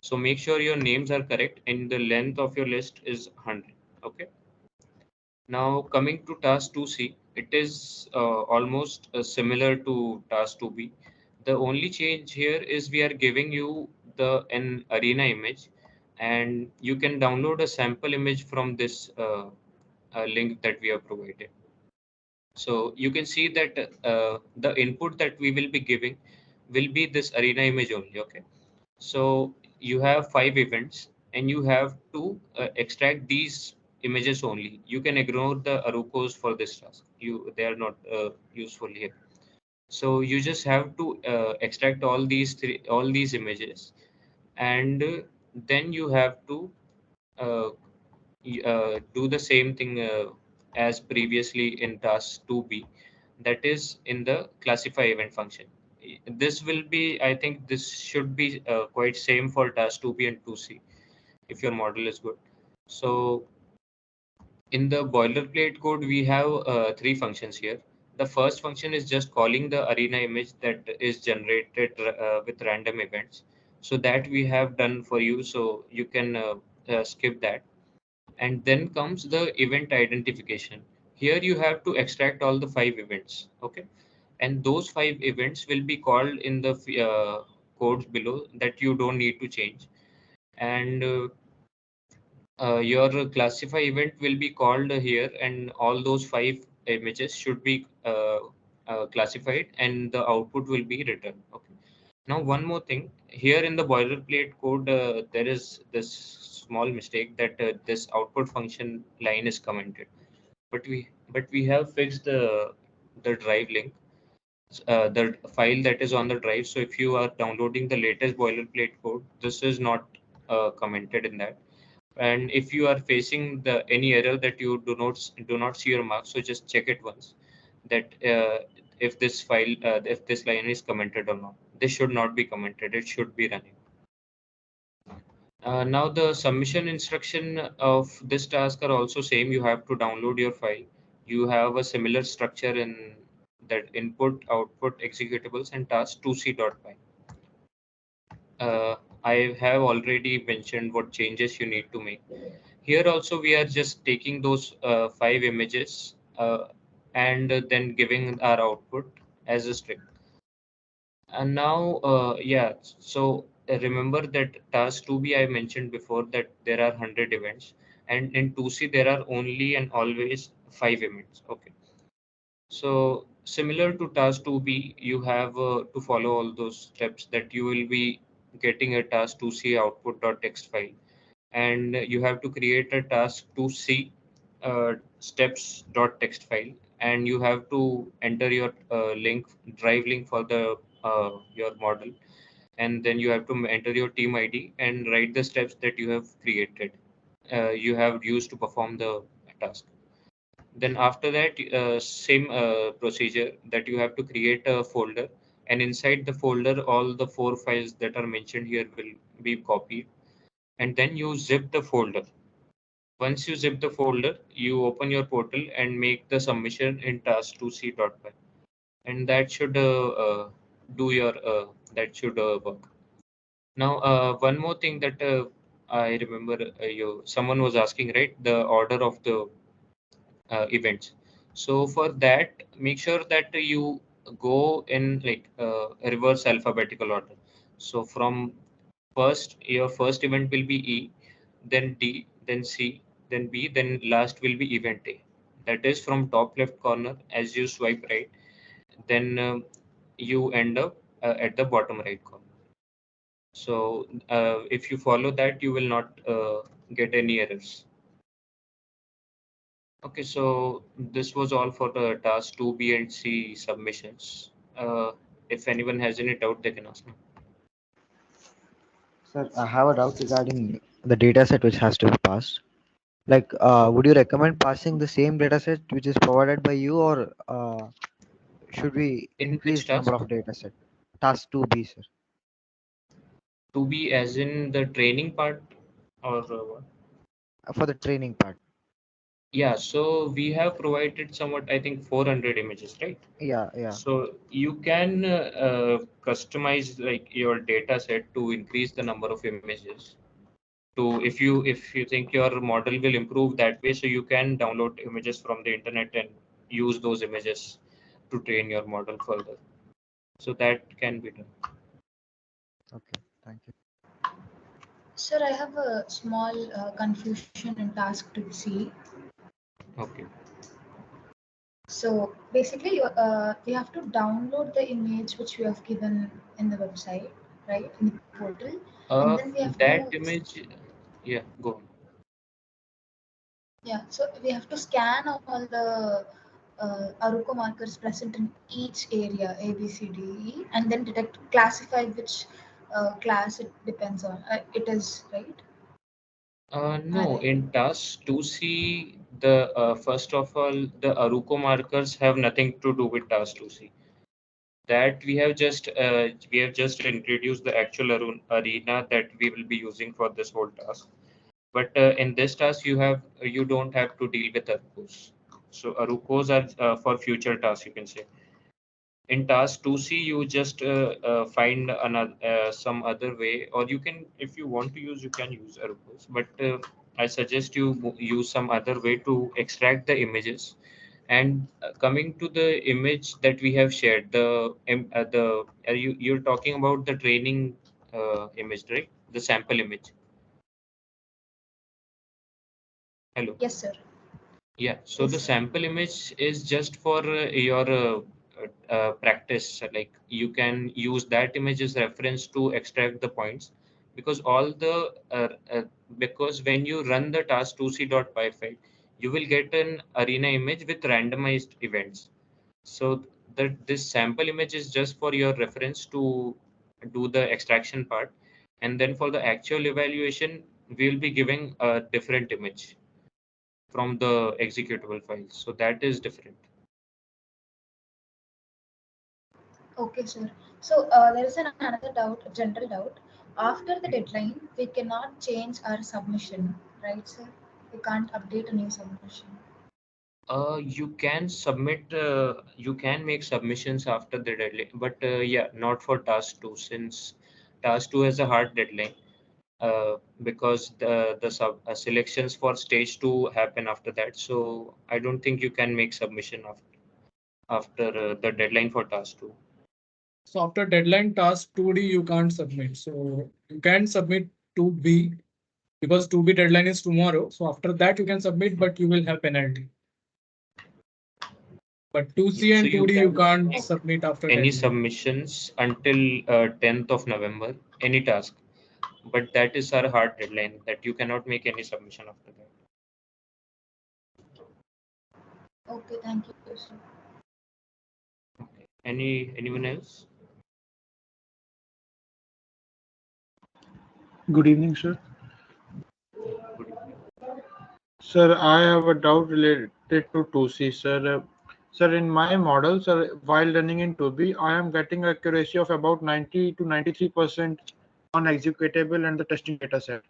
So make sure your names are correct and the length of your list is 100. Okay. Now coming to task 2C, it is almost similar to task 2B. The only change here is we are giving you an arena image, and you can download a sample image from this link that we have provided. So you can see that the input that we will be giving will be this arena image only. Okay. So you have 5 events and you have to extract these images only. You can ignore the Arukos for this task. They are not useful here. So you just have to extract all these images, and then you have to uh, do the same thing as previously in task 2B, that is in the classify event function. This will be, I think this should be quite same for task 2B and 2C if your model is good. So in the boilerplate code, we have 3 functions here. The first function is just calling the arena image that is generated with random events. So that we have done for you, so you can skip that. And then comes the event identification. Here you have to extract all the 5 events. Okay. And those 5 events will be called in the codes below that you don't need to change. And your classify event will be called here, and all those 5 images should be classified, and the output will be returned. Okay. Now, one more thing here in the boilerplate code, there is this small mistake that this output function line is commented, but we have fixed the drive link, the file that is on the drive. So if you are downloading the latest boilerplate code, this is not commented in that. And if you are facing the any error that you do not see your mark, so just check it once that if this line is commented or not. This should not be commented, it should be running. Now the submission instruction of this task are also same. You have to download your file. You have a similar structure in that input, output, executables, and task 2c.py. I have already mentioned what changes you need to make. Here also we are just taking those 5 images and then giving our output as a string. And now, so remember that task 2B I mentioned before that there are 100 events, and in 2C there are only and always 5 events. Okay. So similar to task 2B, you have to follow all those steps that you will be getting a task 2C output.txt file, and you have to create a task 2C steps.txt file, and you have to enter your drive link for the your model, and then you have to enter your team ID and write the steps that you have created, you have used to perform the task. Then after that, same procedure that you have to create a folder, and inside the folder all the 4 files that are mentioned here will be copied, and then you zip the folder. Once you zip the folder, you open your portal and make the submission in task2c.py, and that should do your that should work. Now, one more thing that I remember, someone was asking, right, the order of the events. So for that, make sure that you go in like reverse alphabetical order. So from your first event will be E, then D, then C, then B, then last will be event A. That is from top left corner. As you swipe right, then you end up at the bottom right corner. So if you follow that, you will not get any errors. Okay, so this was all for the task 2B and C submissions. If anyone has any doubt, they can ask me. Sir, I have a doubt regarding the data set which has to be passed. Like, would you recommend passing the same data set which is provided by you, or should we In which increase task? number of data set? Task 2B, sir. 2B as in the training part, or what? For the training part. Yeah, so we have provided somewhat, I think 400 images, right? Yeah. So you can customize like your data set to increase the number of images. To if you think your model will improve that way, so you can download images from the internet and use those images to train your model further. So that can be done. Okay, thank you. Sir, I have a small confusion in task 2C. Okay. So basically, we have to download the image which we have given in the website, right, in the portal, and then we have That to, image, yeah, go on. yeah, so we have to scan all the Aruko markers present in each area, A, B, C, D, E, and then detect, classify which class it depends on. It is, right? No, in task 2C, the first of all, the Aruko markers have nothing to do with task 2C. That we have just introduced the actual arena that we will be using for this whole task. But in this task, you don't have to deal with Arukos. So Arukos are for future tasks, you can say. In task 2C, you just find another some other way, or you can, if you want to use, you can use Arukos. But I suggest you use some other way to extract the images. And coming to the image that we have shared, you're talking about the training image, right? The sample image. Hello. Yes, sir. Yeah, so Yes, the sir. sample image is just for your practice. Like you can use that image as reference to extract the points, because because when you run the task2c.py file, you will get an arena image with randomized events. So that this sample image is just for your reference to do the extraction part, and then for the actual evaluation, we'll be giving a different image from the executable file. So that is different. Okay, sir. So there is another doubt, a general doubt. After the deadline, we cannot change our submission, right, sir? We can't update a new submission. You can submit, you can make submissions after the deadline, but yeah, not for task two, since task two has a hard deadline. Because the selections for stage two happen after that. So I don't think you can make submission after the deadline for task two. So after deadline task 2D, you can't submit. So you can submit 2B because 2B deadline is tomorrow. So after that, you can submit, but you will have penalty. But 2C So and you 2D, you can can't make submit after any deadline. submissions until 10th of November, any task. But that is our hard deadline that you cannot make any submission after that. Okay, thank you, sir. Okay. Anyone else? Good evening, sir. Good evening. Sir, I have a doubt related to 2C, sir. Sir, in my model, sir, while running in 2B, I am getting accuracy of about 90 to 93% on executable and the testing data set.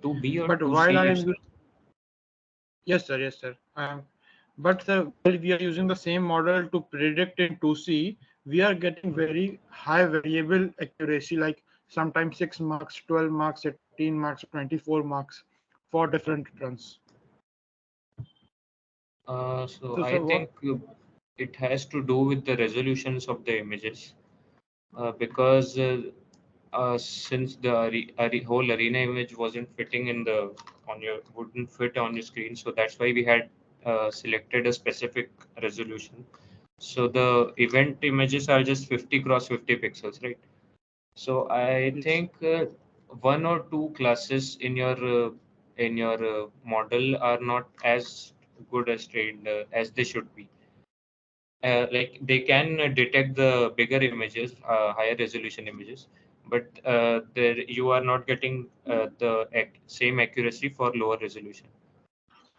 2B or But 2C while I you am said? yes, sir. I am. But sir, while we are using the same model to predict in 2C, we are getting very high variable accuracy, like sometimes 6 marks, 12 marks, 18 marks, 24 marks for different runs. So So, I sir, what? think it has to do with the resolutions of the images, because since the whole arena image wasn't fitting in the on your wouldn't fit on your screen, so that's why we had selected a specific resolution. So the event images are just 50 cross 50 pixels, right? So I Yes. think one or two classes in your model are not as good as trained as they should be. Like they can detect the bigger images, higher resolution images, but there you are not getting the same accuracy for lower resolution.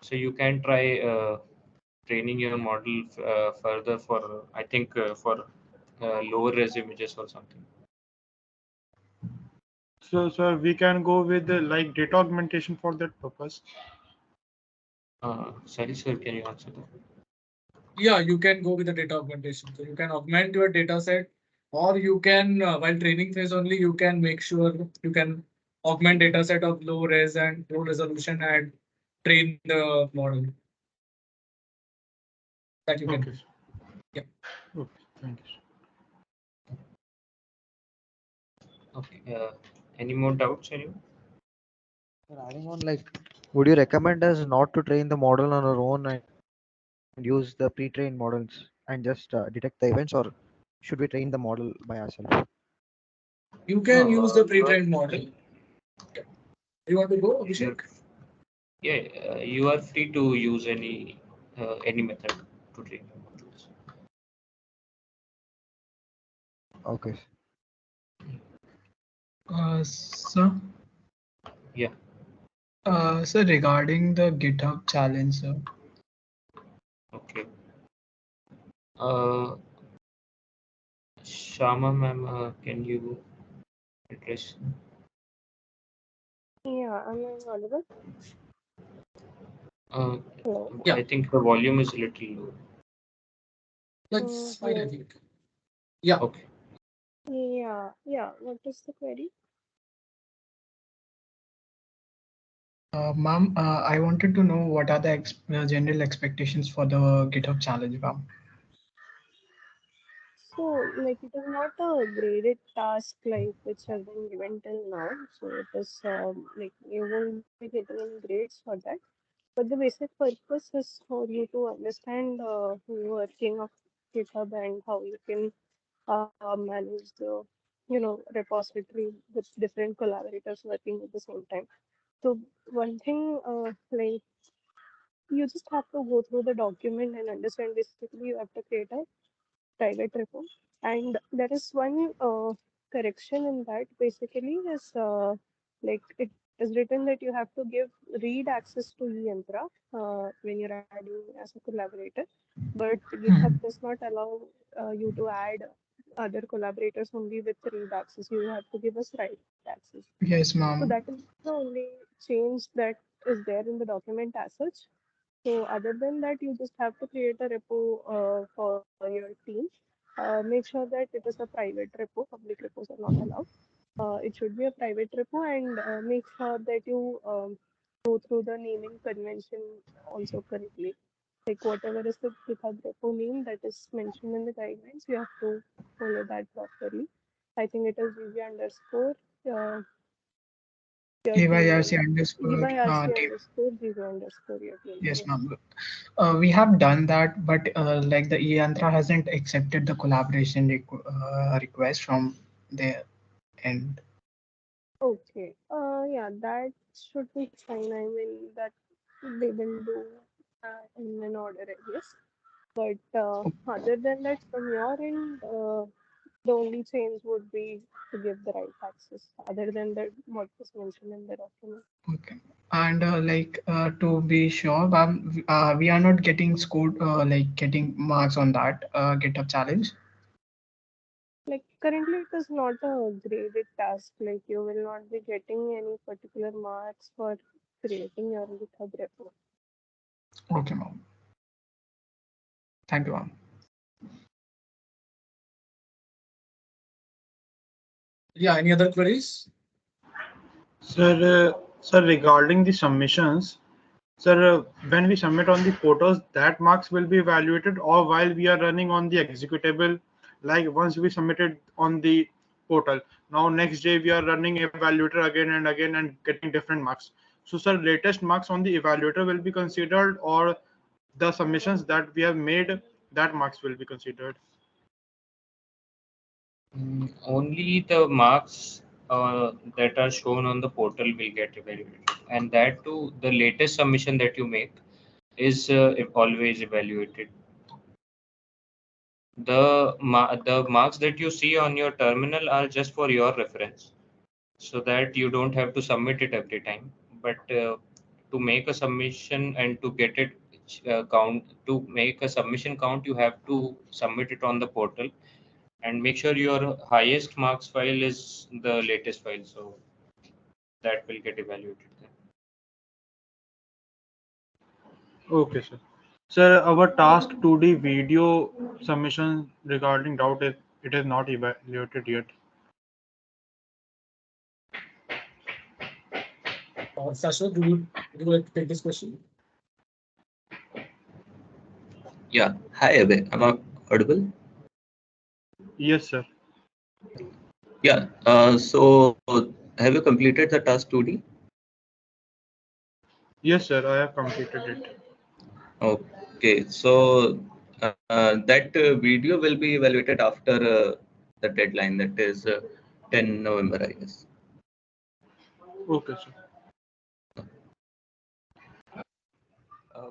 So you can try training your model further for I think for lower res images or something. So, sir, we can go with like data augmentation for that purpose. Sorry, sir, can you answer that? Yeah, you can go with the data augmentation. So you can augment your data set, or you can, while training phase only, you can make sure you can augment data set of low res and low resolution and train the model. That you can Okay, do. sir. Yeah. Okay, thank you, sir. Okay. Any more doubts, anyone? Adding on, like, would you recommend us not to train the model on our own and use the pre-trained models and just detect the events, or should we train the model by ourselves? You can No, use the you are pre-trained model. Okay. You want to go, Abhishek? Yeah, you are free to use any method to train your models. Okay. Sir, Yeah. sir, regarding the GitHub challenge, sir. Okay. Uh, Shama ma'am, can you address? Yeah, am I audible? Uh, Hello. Yeah. I think the volume is a little low. That's fine, I Hello. think. Yeah. Okay. Yeah. What is the query? Ma'am, I wanted to know what are the general expectations for the GitHub challenge, ma'am? So, like, it is not a graded task like which has been given till now. So, it is like you won't be getting any grades for that. But the basic purpose is for you to understand the working of GitHub and how you can manage the, repository with different collaborators working at the same time. So, one thing, like, you just have to go through the document and understand. Basically, you have to create a private repo, and there is one correction in that. Basically, is like it is written that you have to give read access to eYantra when you're adding as a collaborator, but GitHub does not allow you to add other collaborators only with read access. You have to give us write access. Yes, So that ma'am. is the only change that is there in the document as such. So other than that, you just have to create a repo for your team. Make sure that it is a private repo. Public repos are not allowed. It should be a private repo, and make sure that you go through the naming convention also correctly. Like whatever is the GitHub repo name that is mentioned in the guidelines, you have to follow that properly. I think it is GV underscore your team eYRC name. underscore eYRC team. underscore GV underscore your team. Yes, Yes. ma'am. We have done that, but like the eYantra hasn't accepted the collaboration request from their end. Okay. Yeah, that should be fine. I mean, that they will do in an order, I guess. But other than that, from your end, the only change would be to give the right access. Other than that, what was mentioned in the document. Okay. And to be sure, ma'am, we are not getting scored like getting marks on that GitHub challenge. Like currently, it is not a graded task. Like you will not be getting any particular marks for creating your GitHub repo. Okay, ma'am. Thank you, ma'am. Yeah. Any other queries? Sir, regarding the submissions, sir, when we submit on the portals, that marks will be evaluated, or while we are running on the executable, like once we submitted on the portal, now next day we are running evaluator again and again and getting different marks. So, sir, latest marks on the evaluator will be considered, or the submissions that we have made, that marks will be considered. Only the marks that are shown on the portal will get evaluated, and that too, the latest submission that you make is always evaluated. The marks that you see on your terminal are just for your reference, so that you don't have to submit it every time. But to make a submission and to get it to make a submission count, you have to submit it on the portal and make sure your highest marks file is the latest file, so that will get evaluated then. Okay, sir. Sir, our task 2D video submission regarding route is it is not evaluated yet. Sasha, would you like to take this question? Yeah. Hi, Abhay. Am I audible? Yes, sir. Yeah. So have you completed the task 2D? Yes, sir. I have completed it. Okay. So that video will be evaluated after the deadline, that is 10 November, I guess. Okay, sir.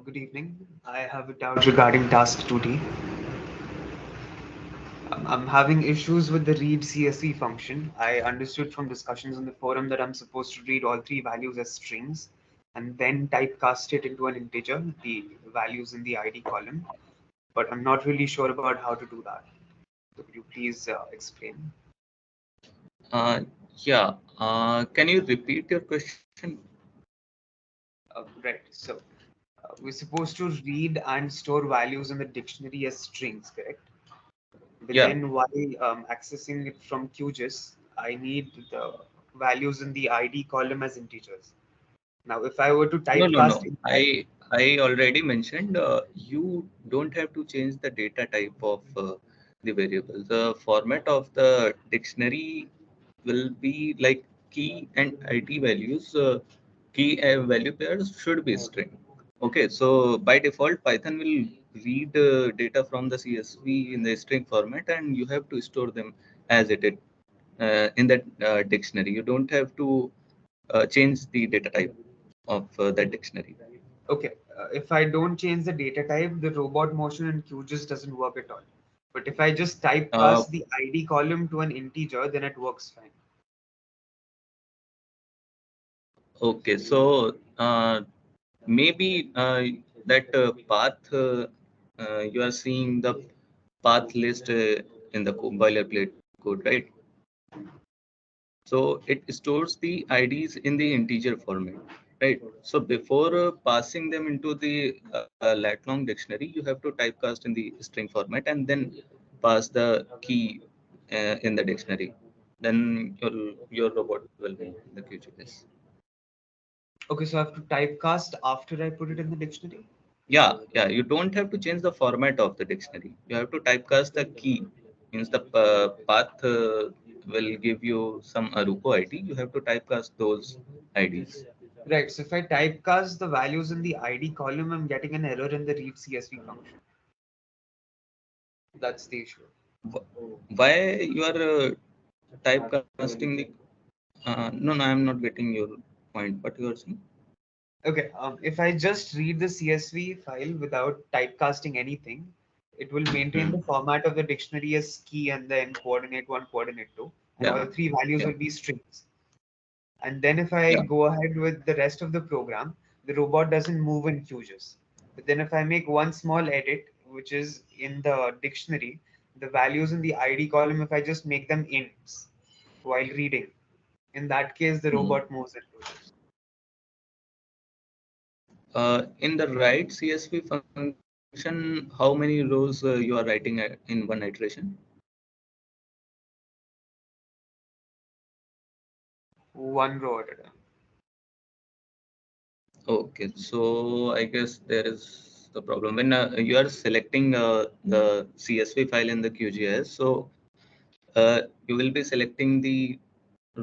Good evening. I have a doubt regarding task 2D. I'm having issues with the read CSV function. I understood from discussions on the forum that I'm supposed to read all three values as strings and then typecast it into an integer, the values in the ID column. But I'm not really sure about how to do that. So could you please explain? Uh, yeah. Can you repeat your question? Right. So we're supposed to read and store values in the dictionary as strings, correct? But Yeah. then while accessing it from QGIS, I need the values in the ID column as integers. Now, if I were to No, no, typecast no. in that, I already mentioned you don't have to change the data type of the variable. The format of the dictionary will be like key and ID values. Key value pairs should be string. Okay, so by default, Python will read data from the CSV in the string format, and you have to store them as it is in that dictionary. You don't have to change the data type of that dictionary. okay, if I don't change the data type, the robot motion in QGIS doesn't work at all. But if I just Uh, typecast the ID column to an integer, then it works fine. okay, so maybe that path you are seeing the path list in the boilerplate code, right? So it stores the IDs in the integer format, right? So before passing them into the lat long dictionary, you have to typecast in the string format and then pass the key in the dictionary. Then your robot will be in the QGIS. Okay, so I have to typecast after I put it in the dictionary? Yeah, yeah. You don't have to change the format of the dictionary. You have to typecast the key. Means the path will give you some Aruko ID. You have to typecast those IDs. Right, so if I typecast the values in the ID column, I'm getting an error in the read CSV function. That's the issue. Why you are typecasting the? No, no, I am not getting your point. What you are saying? Okay, if I just read the CSV file without typecasting anything, it will maintain the format of the dictionary as key and then coordinate 1, coordinate 2, and Yeah, all three values yeah, will be strings. And then if I yeah. go ahead with the rest of the program, the robot doesn't move in QGIS. But then if I make one small edit, which is in the dictionary, the values in the ID column, if I just make them ints while reading, in that case, the Hmm. robot moves in QGIS. In the write CSV function, how many rows you are writing in one iteration? One row at a time. Okay, so I guess there is the problem when you are selecting the CSV file in the QGIS. So you will be selecting the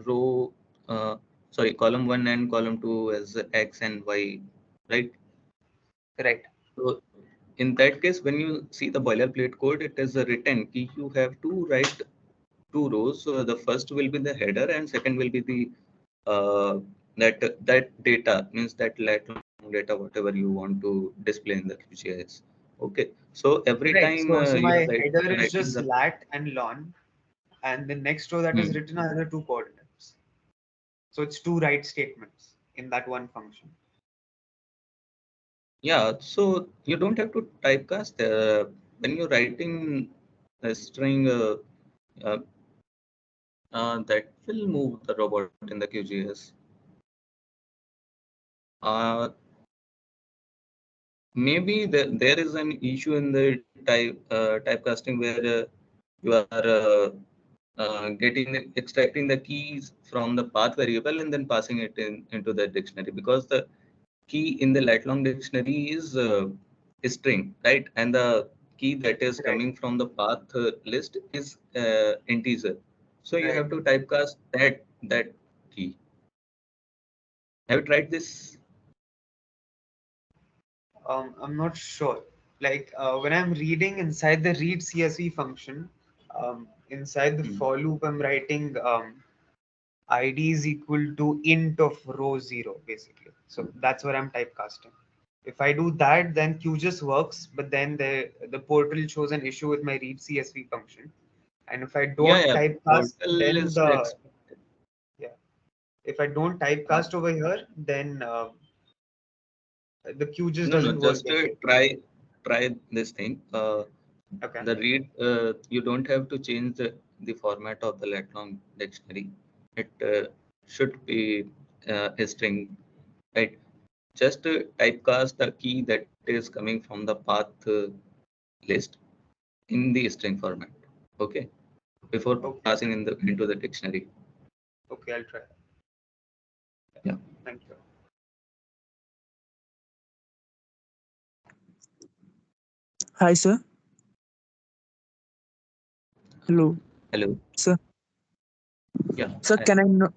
row, sorry, column 1 and column 2 as X and Y, right? Right. So in that case, when you see the boilerplate code, it is written ki you have to write two rows. So the first will be the header and second will be the that data, means that lat long data, whatever you want to display in the QGIS. Okay, so every Right. time So you are my header is writing just the lat and lon, and the next row that is hmm, written are the two coordinates. So it's two write statements in that one function. yeah, so you don't have to typecast when you're writing a string uh, that will move the robot in the QGIS. Uh, maybe there is an issue in the typecasting where you are extracting the keys from the path variable and then passing it into the dictionary, because the key in the lat long dictionary is a string, right? And the key that is coming from the path list is integer. So you have to typecast that key. Have you tried this? I'm not sure. Like when I'm reading inside the read CSV function, inside the for loop, I'm writing ID is equal to int of row 0, basically. So that's what I'm typecasting. If I do that, then QGIS works, but then the portal shows an issue with my read CSV function. And if I don't Yeah, typecast, portal then is expected. yeah, if I don't typecast over here, then the QGIS No, doesn't work just basically. try this thing. Okay. The read, you don't have to change the format of the lat long dictionary. It should be a string, right? Just typecast the key that is coming from the path list in the string format. Okay, before Okay. passing into the dictionary. Okay, I'll try. Yeah. Thank you. Hi, sir. Hello, Hello. sir. Yeah. Sir,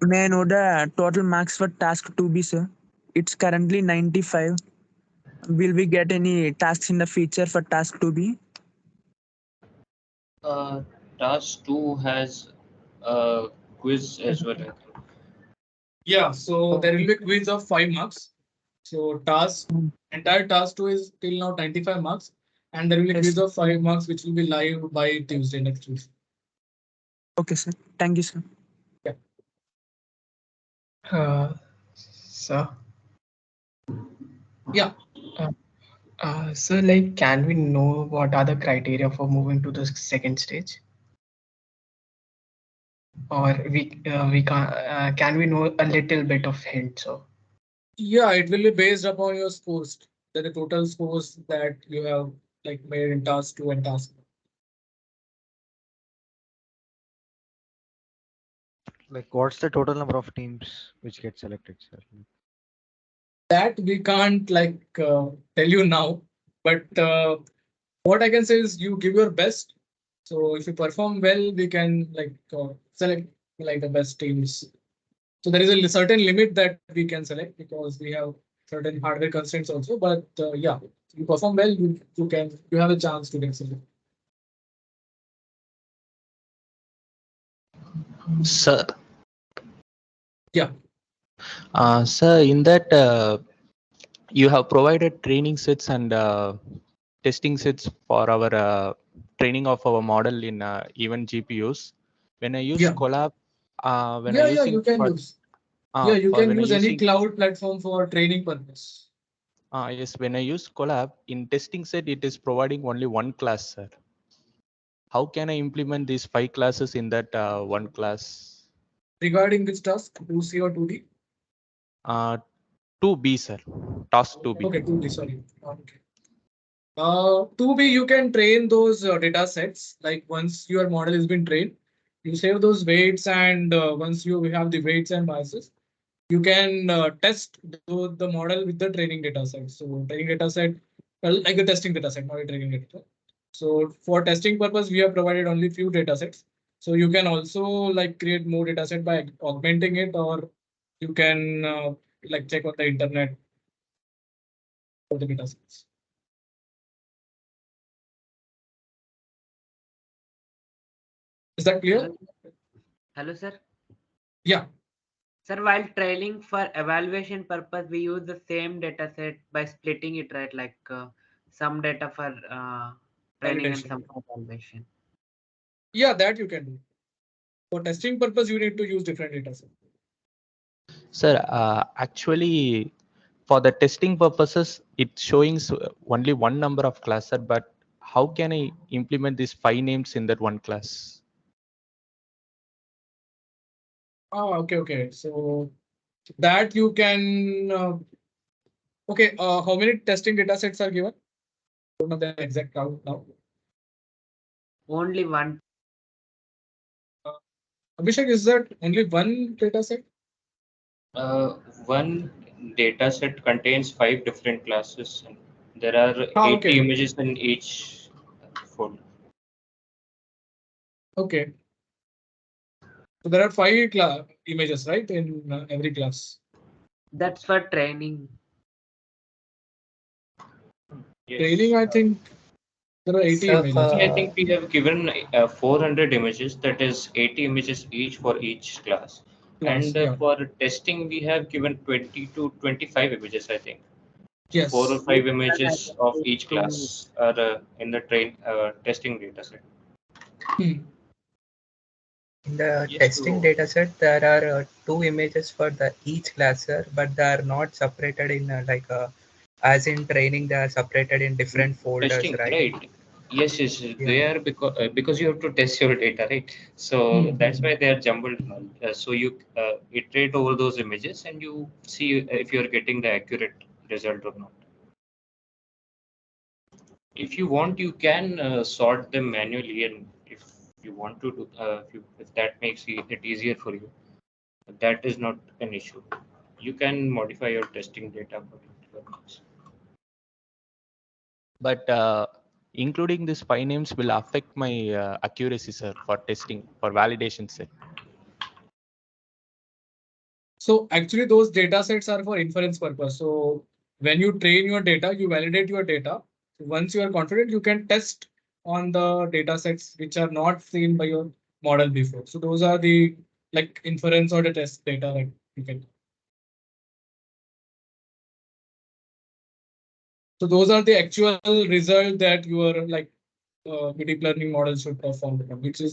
may I know the total marks for task 2B, sir? It's currently 95. Will we get any tasks in the future for task 2B? Task 2 has a quiz as well, I think. Yeah, so there will be a quiz of 5 marks. So entire task 2 is till now 95 marks, and there will be a quiz of 5 marks which will be live by Tuesday next week. Okay, sir. Thank you, sir. So yeah. So like, can we know what are the criteria for moving to the second stage? Or we can we know a little bit of hint? So yeah, it will be based upon your scores, the total scores that you have like made in task 2 and task 1. Like, what's the total number of teams which get selected, sir? That we can't tell you now, but what I can say is you give your best. So if you perform well, we can select the best teams. So there is a certain limit that we can select because we have certain hardware constraints also. But yeah, if you perform well, you have a chance to get selected. Sir. Yeah. Sir, in that you have provided training sets and testing sets for our training of our model in even GPUs. When I use Collab, when I using you can use. You can use any cloud platform for training purpose. Yes, when I use Collab in testing set, it is providing only one class, sir. How can I implement these 5 classes in that one class? Regarding which task, 2C or 2D? 2B, sir. Task 2B. Okay, 2D, sorry. Okay. 2B, you can train those data sets. Like once your model has been trained, you save those weights, and once you have the weights and biases, you can test the model with the training data set. So training data set, well, like a testing data set, not a training data set. So for testing purpose, we have provided only few data sets. So you can also create more data set by augmenting it, or you can check on the internet for the data sets. Is that clear? Hello, sir. Yeah. Sir, while training for evaluation purpose, we use the same data set by splitting it, right? Like some data for training and some for evaluation. Yeah, that you can do. For testing purpose, you need to use different data set. Sir, actually, for the testing purposes, it's showing only one number of class, sir, but how can I implement these 5 names in that one class? Oh, okay. So that you can Okay, how many testing data sets are given? Don't know the exact count now. Only one. Abhishek, is that only one data set? One data set contains 5 different classes. And there are 80 okay. images in each folder. Okay. So there are 5 images, right, in every class. That's for training. Yes. Training, I think there are 80 So, images. I think we have given 400 images, that is 80 images each for each class. And yeah. for testing, we have given 20 to 25 images, I think. So Yes. 4 or 5 images of each class are in the testing data set. Hmm. in the Yes, testing so dataset, there are 2 images for the each classer, but they are not separated in as in training. They are separated in different folders, testing, right? right? Yes, Yeah. they are because you have to test your data, right? So that's why they are jumbled. So you iterate over those images and you see if you are getting the accurate result or not. If you want, you can sort them manually, and if you want to do, if that makes it easier for you, that is not an issue. You can modify your testing data according to your needs. But including these 5 names will affect my accuracy, sir, for testing, for validation set. So actually those data sets are for inference purpose. So when you train your data, you validate your data. Once you are confident, you can test on the data sets which are not seen by your model before. So those are the like inference or the test data that you can. So those are the actual result that your like deep learning model should perform, which are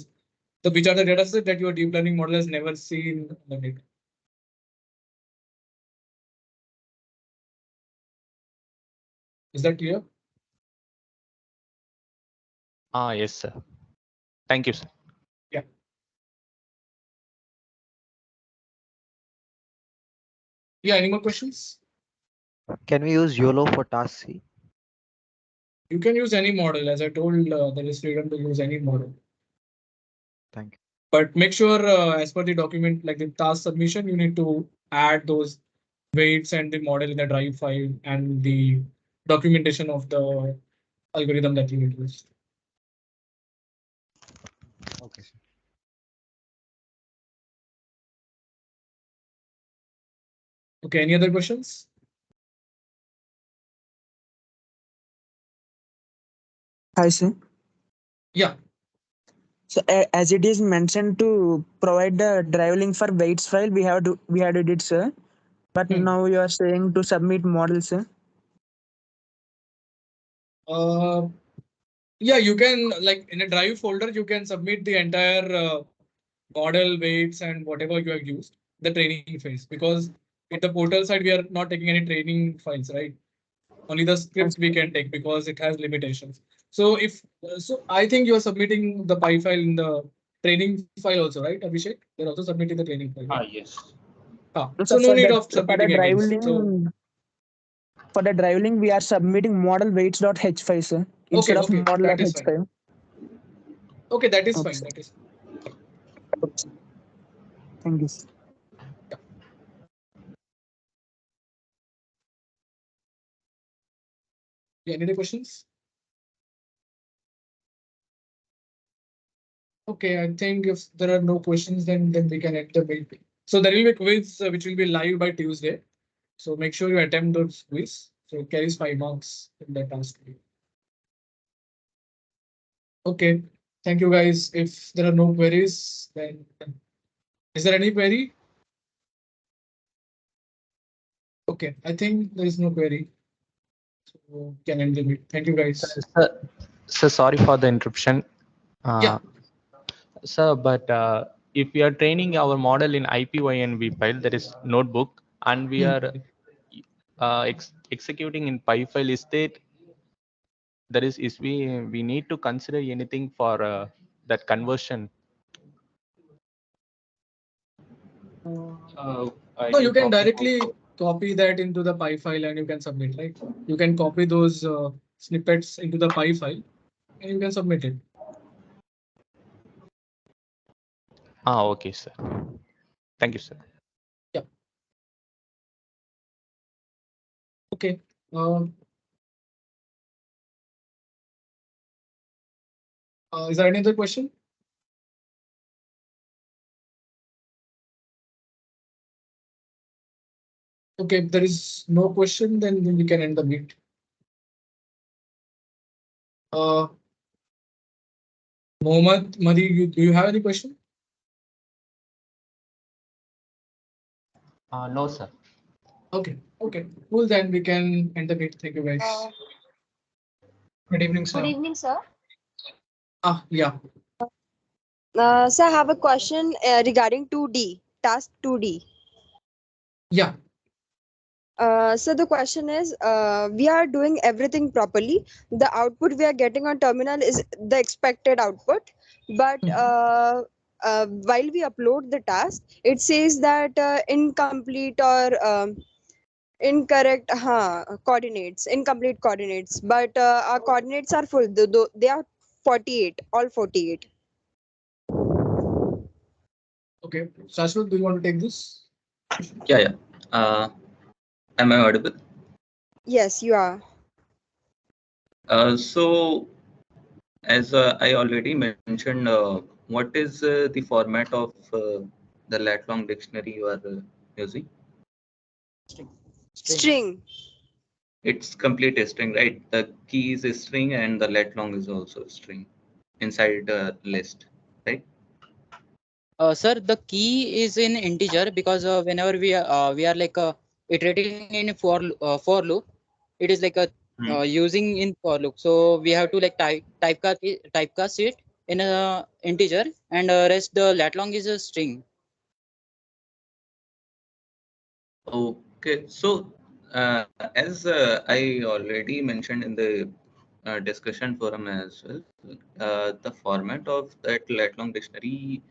the data set that your deep learning model has never seen the data. Is that clear? Yes, sir. Thank you, sir. Yeah. Yeah, any more questions? Can we use YOLO for task C? You can use any model. As I told, there is freedom to use any model. Thank you. But make sure, as per the document, like the task submission, you need to add those weights and the model in the drive file and the documentation of the algorithm that you used. Okay, sir. Okay, any other questions? Hi, sir. Yeah. So as it is mentioned to provide the drive link for weights file, we had to did, sir. But now you are saying to submit model, sir. Yeah, you can like in a drive folder, you can submit the entire model weights and whatever you have used the training phase, because at the portal side, we are not taking any training files, right? Only the scripts we can take because it has limitations. So I think you are submitting the py file in the training file also, right, Abhishek? They're also submitting the training file. Right? Yes. So no need of For the submitting drive again. link, So for the drive link, we are submitting model weights.h5, sir, instead of okay, that is model.h5. fine. Okay, that is fine. That is. Thank you. Yeah, any other questions? Okay, I think if there are no questions, then we can end the meeting. So there will be a quiz which will be live by Tuesday. So make sure you attempt those quiz. So it carries 5 marks in that task. Okay, thank you guys. If there are no queries, then is there any query? Okay, I think there is no query. So can end the meeting. Thank you guys. Sir, sorry for the interruption. Yeah. Sir, but if we are training our model in IPYNV file, there is notebook, and we are executing in py file, is we need to consider anything for that conversion? No, you can directly copy that into the py file and you can submit, right? You can copy those snippets into the py file and you can submit it. Okay, sir. Thank you, sir. Yeah. Okay. Is there any other question? Okay, if there is no question, then we can end the meet. Mohammed, Madi, do you have any question? No, sir. Okay, cool. Then we can end the meet. Thank you, guys. Good evening, sir. Good evening, sir. Yeah. Sir, I have a question regarding 2D, task 2D. Yeah. So the question is, we are doing everything properly. The output we are getting on terminal is the expected output, but while we upload the task, it says that incomplete or incorrect coordinates, incomplete coordinates. But our coordinates are full. They are 48, all 48. Okay. Shashwat, do you want to take this? Yeah. Am I audible? Yes, you are. So, as I already mentioned, what is the format of the lat long dictionary you are using? String. It's complete string, right? The key is a string and the lat long is also a string inside the list, right? Sir, the key is in integer because whenever we are like iterating in for loop, it is like a using in for loop. So we have to like typecast it in a integer, and rest the lat long is a string. Okay, so as I already mentioned in the discussion forum as well, the format of that lat long dictionary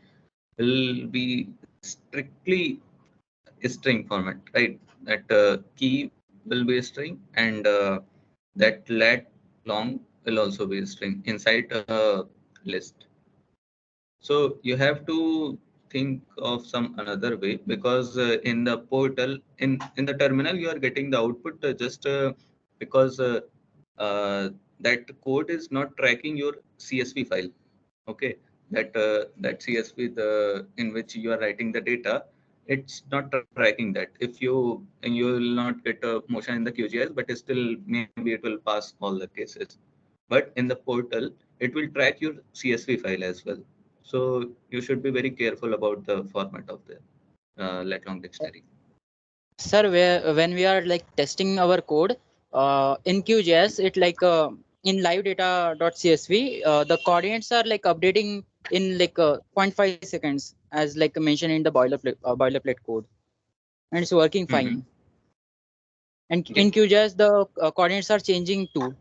will be strictly a string format, right? That key will be a string, and that lat long will also be a string inside a list. So you have to think of some another way, because in the portal, in the terminal, you are getting the output just because that code is not tracking your CSV file. Okay, that CSV in which you are writing the data, it's not tracking that. If you will not get a motion in the QGIS, but still maybe it will pass all the cases. But in the portal, it will track your CSV file as well. So you should be very careful about the format of the lat long dictionary. Sir, when we are like testing our code in QGIS, it like in live data.csv, the coordinates are like updating in like 0.5 seconds, as like mentioned in the boilerplate code, and it's working fine. And in QGIS, the coordinates are changing too.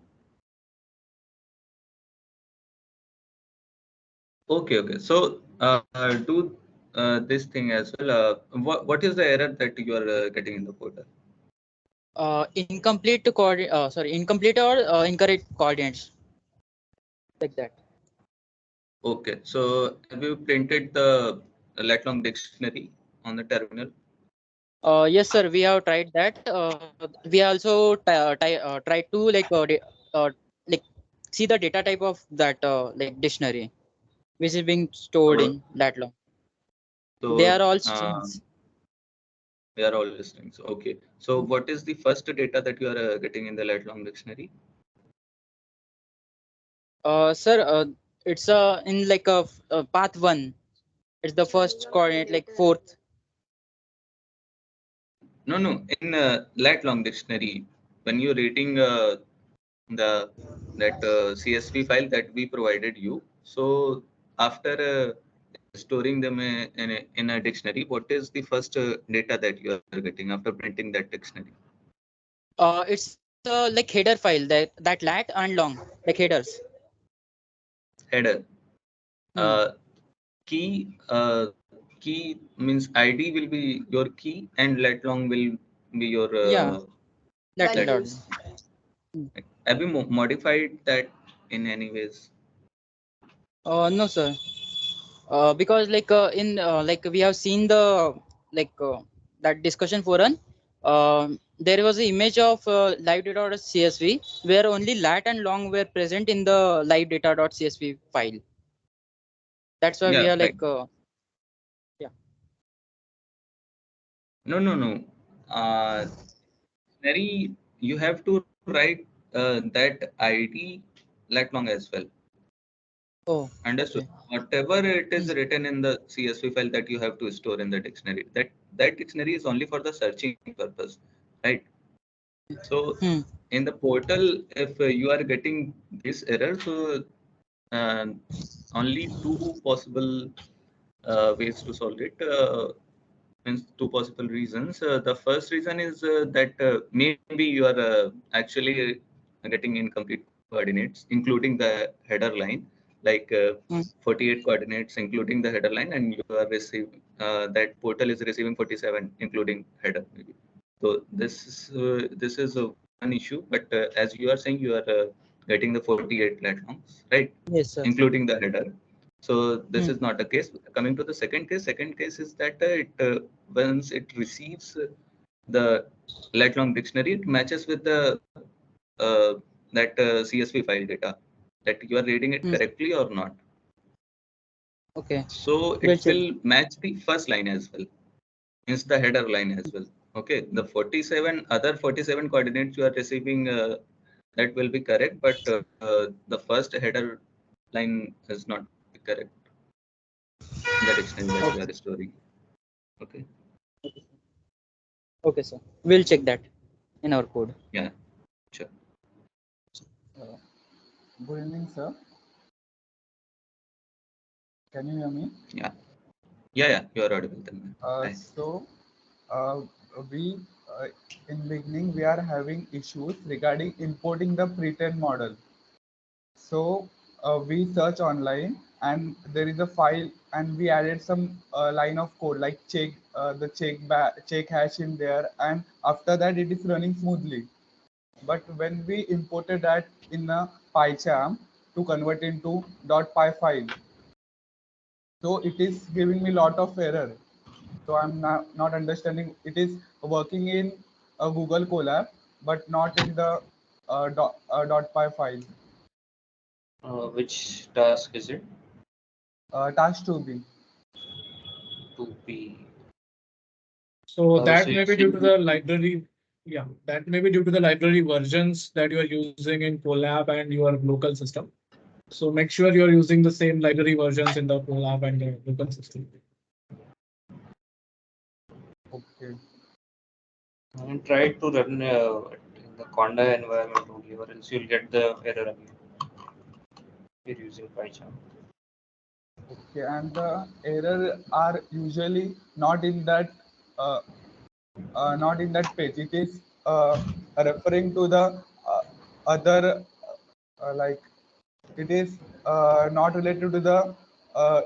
Okay. So do this thing as well. What is the error that you are getting in the portal? Incomplete incomplete or incorrect coordinates, like that. Okay. So have you printed the lat long dictionary on the terminal? Yes, sir. We have tried that. We also tried to like see the data type of that like dictionary, which is being stored in lat long. They are So all strings. they are all strings. Okay. So what is the first data that you are getting in the lat long dictionary? Sir, it's in like a path 1. It's the first coordinate, like 4th. No. In lat long dictionary, when you're reading that CSV file that we provided you, so after storing them in a dictionary, what is the first data that you are getting after printing that dictionary? It's like header file, that lat and long, like headers. Header. Key means ID will be your key, and lat long will be your Yeah, that Values. have you modified that in any ways? No, sir. Because in we have seen the like that discussion forum. There was an image of live data.csv where only lat and long were present in the live data.csv file. That's why we Yeah, are right. yeah. No. Very, you have to write that ID lat long as well. Oh, Understood. okay. Whatever it is written in the CSV file that you have to store in the dictionary, that dictionary is only for the searching purpose, right? So Hmm. in the portal, if you are getting this error, so uh, only two possible ways to solve it. Means two possible reasons. The first reason is that maybe you are actually getting incomplete coordinates, including the header line, like Hmm. 48 coordinates, including the header line, and you are receiving that portal is receiving 47, including header. Maybe. So this is one issue. But as you are saying, you are getting the 48 platforms, right? Yes, sir. Including the header. So this Hmm. is not the case. Coming to the second case is that once it receives the lat long dictionary, it matches with the that CSV file data, that you are reading it Hmm. correctly or not. Okay. So We'll it check. will match the first line as well, means the header line as well. Okay, the 47 coordinates you are receiving, that will be correct, but the first header line is not correct in the dictionary that you Okay. are storing. Okay. Okay, sir. We'll check that in our code. Yeah, sure. Good evening, sir. Can you hear me? Yeah, you are audible then. Hi. So, uh, we in beginning we are having issues regarding importing the pre-trained model. So we search online, and there is a file, and we added some line of code like check hash in there, and after that it is running smoothly. But when we imported that in a PyCharm to convert into .py file, so it is giving me lot of error. So I'm not understanding. It is working in a Google Colab, but not in the .py file. Which task is it? Task 2B. 2P. So So that you may be see, due to the library. Yeah, that may be due to the library versions that you are using in Colab and your local system. So make sure you are using the same library versions in the Colab and the local system. Okay. and try to run in the Conda environment only, or else you'll get the error again. You're using PyCharm. Okay, and the error are usually not in that page. It is referring to the other like it is not related to the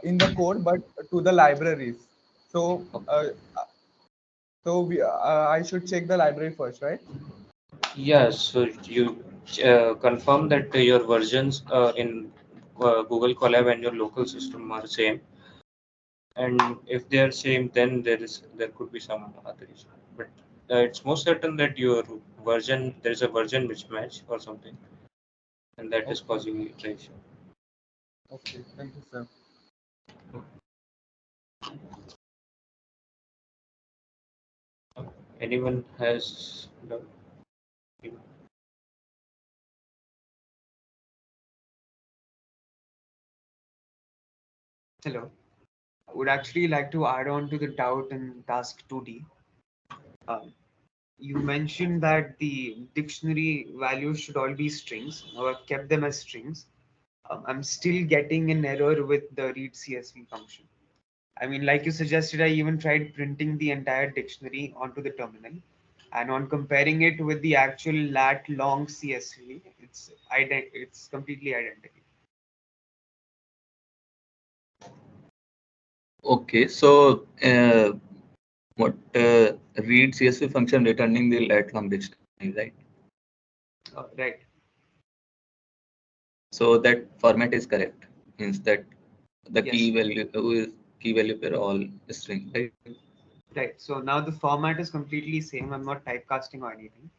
in the code, but to the libraries. So I should check the library first, right? Yes, so you confirm that your versions in Google Colab and your local system are same, and if they are same, then there could be some other issue. But it's most certain that your version there is a version mismatch or something, and that is Okay. causing the issue. Okay. Thank you, sir. Anyone has the Hello. I would actually like to add on to the doubt in task 2D. You mentioned that the dictionary values should all be strings. Now I've kept them as strings. I'm still getting an error with the read CSV function. I mean, like you suggested, I even tried printing the entire dictionary onto the terminal, and on comparing it with the actual lat long CSV, it's completely identical. Okay, so what read CSV function returning the lat long dictionary, right? Right. So that format is correct. Means that the Yes. key value per all string, right? Right. So now the format is completely same. I'm not typecasting or anything,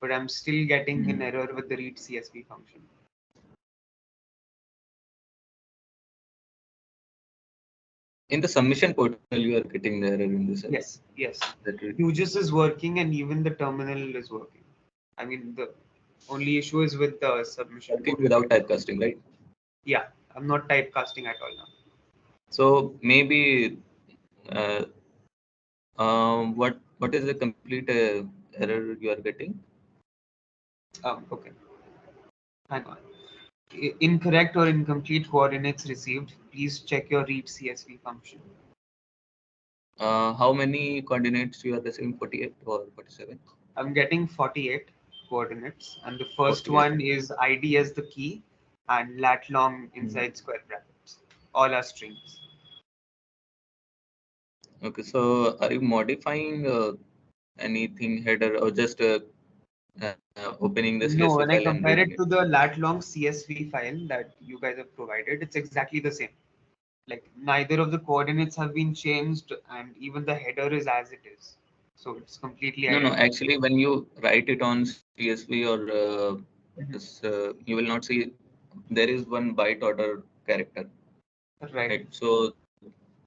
but I'm still getting an error with the read CSV function. In the submission portal, you are getting the error in this. Yes. Yes. That QGIS is working and even the terminal is working. I mean, the only issue is with the submission working portal. without typecasting, right? Yeah, I'm not typecasting at all now. So maybe what is the complete error you are getting? Okay. Hang on. Incorrect or incomplete coordinates received. Please check your read CSV function. How many coordinates you are receiving? 48 or 47? I'm getting 48 coordinates, and the first 48. one is ID as the key and lat long inside square brackets. All are strings. Okay, so are you modifying anything header or just opening the No, CSV when I file and compare reading it to the lat long CSV file that you guys have provided, it's exactly the same. Like neither of the coordinates have been changed, and even the header is as it is. So it's completely No, identical. actually, when you write it on CSV or you will not see there is one byte order character. Right. So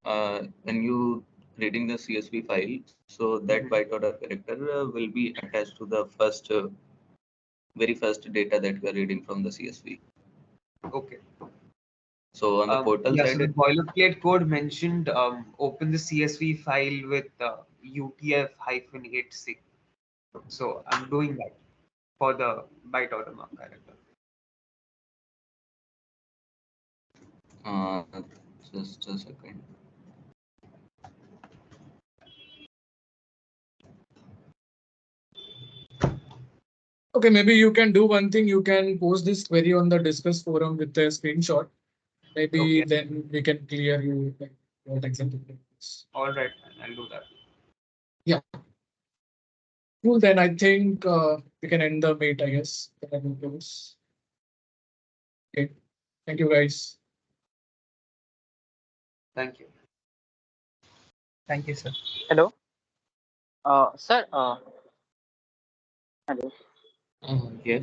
when you reading the CSV file, so that byte order character will be attached to the very first data that we are reading from the CSV. Okay. So on the portal yeah, side, so the boilerplate code mentioned open the CSV file with UTF-8sig. So I'm doing that for the byte order mark character. just a second. Okay, maybe you can do one thing. You can post this query on the discuss forum with a screenshot. Maybe then we can clear you like, what exactly it is. All right, I'll do that. Yeah. Cool. Then I think we can end the meet, I guess. Okay. Thank you, guys. Thank you. Thank you, sir. Hello. Sir. Hello. Yes.